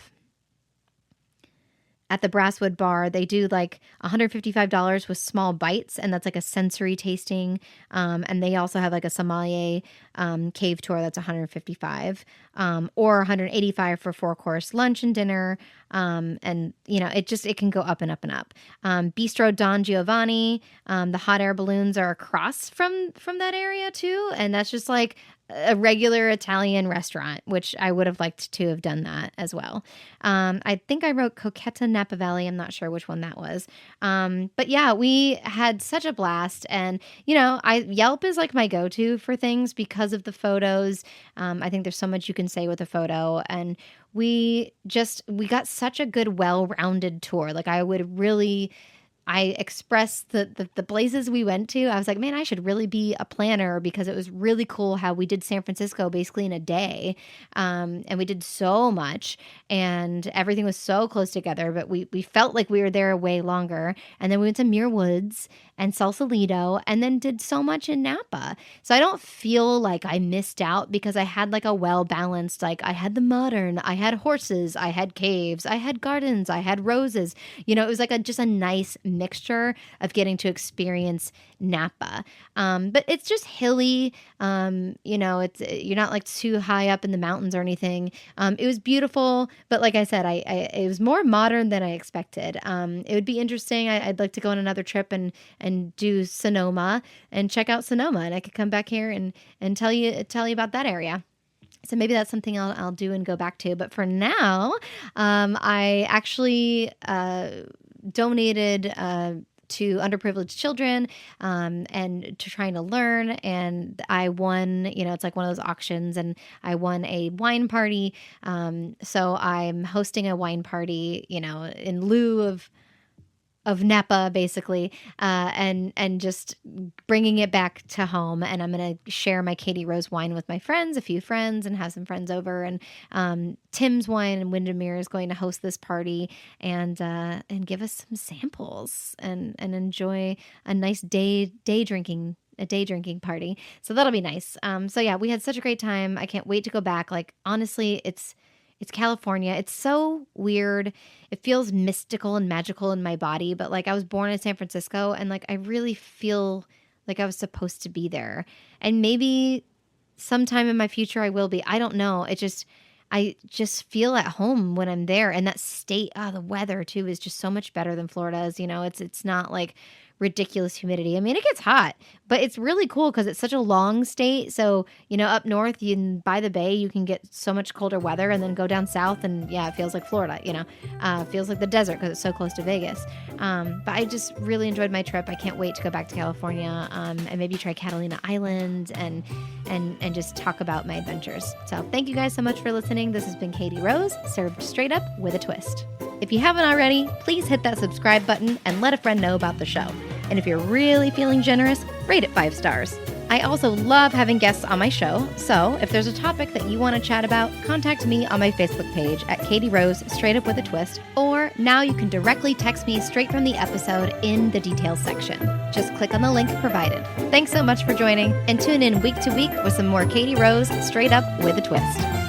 At the Brasswood Bar, they do like $155 with small bites, and that's like a sensory tasting. And they also have like a sommelier cave tour that's $155, or $185 for 4-course lunch and dinner. And it can go up and up and up. Bistro Don Giovanni, the hot air balloons are across from that area too, and that's just like a regular Italian restaurant, which I would have liked to have done that as well. I think I wrote Coquetta Napa Valley. I'm not sure which one that was. But yeah, we had such a blast. And, Yelp is like my go-to for things because of the photos. I think there's so much you can say with a photo. And we got such a good, well-rounded tour. Like I expressed the places we went to. I was like, man, I should really be a planner, because it was really cool how we did San Francisco basically in a day. And we did so much, and everything was so close together, but we felt like we were there way longer. And then we went to Muir Woods and Sausalito, and then did so much in Napa. So I don't feel like I missed out, because I had like a well-balanced, like I had the modern, I had horses, I had caves, I had gardens, I had roses. It was like just a nice mixture of getting to experience Napa. But it's just hilly. It's you're not like too high up in the mountains or anything. It was beautiful, but like I said, it was more modern than I expected. It would be interesting. I'd like to go on another trip and do Sonoma and check out Sonoma, and I could come back here and tell you about that area. So maybe that's something I'll do and go back to. But for now, I actually donated to underprivileged children, and to trying to learn. And I won, it's like one of those auctions, and I won a wine party. So I'm hosting a wine party, in lieu of Napa, basically, and just bringing it back to home. And I'm going to share my Katie Rose wine with my friends, a few friends, and have some friends over. And Tim's Wine and Windermere is going to host this party and give us some samples and enjoy a nice day drinking party. So that'll be nice. So yeah, we had such a great time. I can't wait to go back. Like, honestly, it's California. It's so weird. It feels mystical and magical in my body, but like I was born in San Francisco, and like I really feel like I was supposed to be there. And maybe sometime in my future I will be. I don't know. I just feel at home when I'm there. And that state, the weather too is just so much better than Florida's. It's not like ridiculous humidity. I mean, it gets hot, but it's really cool because it's such a long state. So, up north, by the bay, you can get so much colder weather, and then go down south, and yeah, it feels like Florida, it feels like the desert because it's so close to Vegas. But I just really enjoyed my trip. I can't wait to go back to California, and maybe try Catalina Island and just talk about my adventures. So thank you guys so much for listening. This has been Katie Rose, served straight up with a twist. If you haven't already, please hit that subscribe button and let a friend know about the show. And if you're really feeling generous, rate it 5 stars. I also love having guests on my show, so if there's a topic that you want to chat about, contact me on my Facebook page at Katie Rose, straight up with a twist, or now you can directly text me straight from the episode in the details section. Just click on the link provided. Thanks so much for joining, and tune in week to week with some more Katie Rose, straight up with a twist.